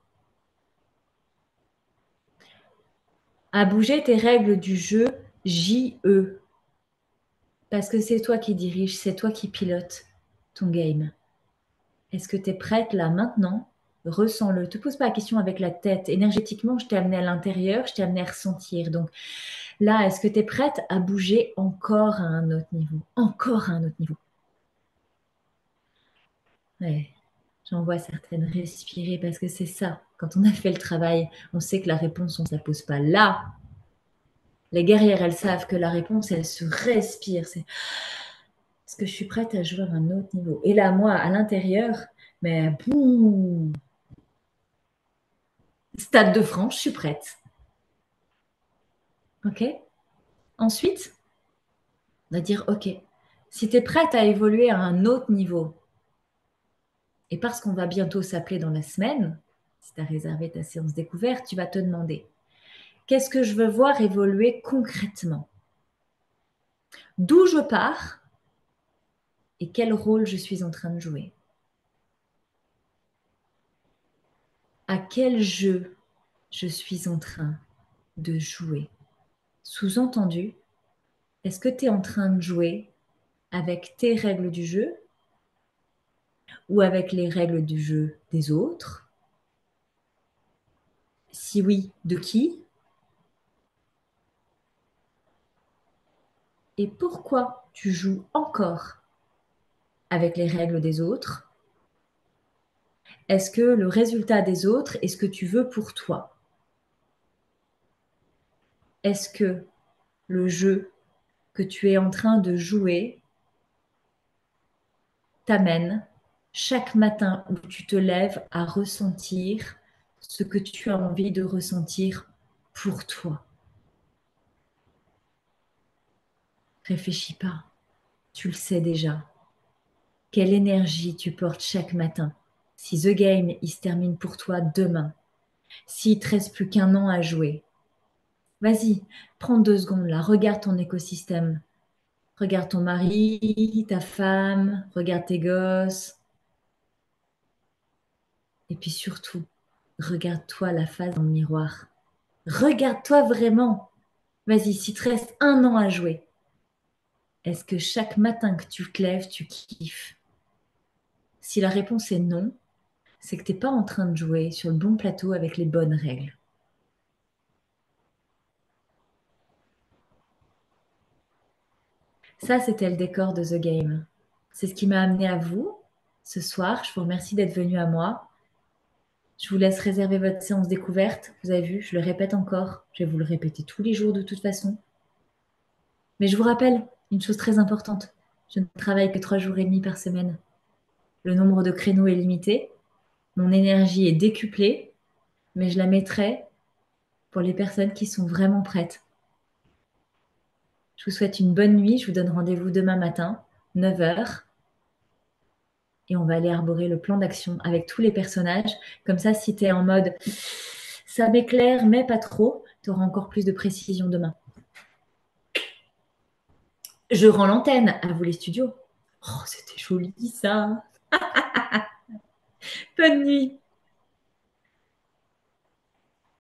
À bouger tes règles du jeu JE. Parce que c'est toi qui dirige, c'est toi qui pilote ton game. Est-ce que tu es prête là maintenant? Ressens-le. Ne te pose pas la question avec la tête. Énergétiquement, je t'ai amené à l'intérieur, je t'ai amené à ressentir. Donc là, est-ce que tu es prête à bouger encore à un autre niveau? Encore à un autre niveau. Ouais. J'en vois certaines respirer parce que c'est ça. Quand on a fait le travail, on sait que la réponse, on ne se la pose pas là. Les guerrières, elles savent que la réponse, elle se respire. C'est est-ce que je suis prête à jouer à un autre niveau? Et là, moi, à l'intérieur, mais boum, Stade de France, je suis prête. OK? Ensuite, on va dire, OK, si tu es prête à évoluer à un autre niveau, et parce qu'on va bientôt s'appeler dans la semaine, si tu as réservé ta séance découverte, tu vas te demander, qu'est-ce que je veux voir évoluer concrètement? D'où je pars et quel rôle je suis en train de jouer? À quel jeu je suis en train de jouer? Sous-entendu, est-ce que tu es en train de jouer avec tes règles du jeu ou avec les règles du jeu des autres? Si oui, de qui? Et pourquoi tu joues encore avec les règles des autres? Est-ce que le résultat des autres est ce que tu veux pour toi? Est-ce que le jeu que tu es en train de jouer t'amène chaque matin où tu te lèves à ressentir ce que tu as envie de ressentir pour toi? Réfléchis pas, tu le sais déjà. Quelle énergie tu portes chaque matin? Si The Game, il se termine pour toi demain, s'il te reste plus qu'un an à jouer, vas-y, prends 2 secondes là, regarde ton écosystème. Regarde ton mari, ta femme, regarde tes gosses. Et puis surtout, regarde-toi la face dans le miroir. Regarde-toi vraiment. Vas-y, s'il te reste un an à jouer, est-ce que chaque matin que tu te lèves, tu kiffes? Si la réponse est non, c'est que tu n'es pas en train de jouer sur le bon plateau avec les bonnes règles. Ça, c'était le décor de The Game. C'est ce qui m'a amené à vous ce soir. Je vous remercie d'être venu à moi. Je vous laisse réserver votre séance découverte. Vous avez vu, je le répète encore. Je vais vous le répéter tous les jours de toute façon. Mais je vous rappelle une chose très importante. Je ne travaille que 3 jours et demi par semaine. Le nombre de créneaux est limité. Mon énergie est décuplée, mais je la mettrai pour les personnes qui sont vraiment prêtes. Je vous souhaite une bonne nuit. Je vous donne rendez-vous demain matin, 9 heures. Et on va aller arborer le plan d'action avec tous les personnages. Comme ça, si tu es en mode ça m'éclaire, mais pas trop, tu auras encore plus de précision demain. Je rends l'antenne à vous les studios. Oh, c'était joli ça. Bonne nuit.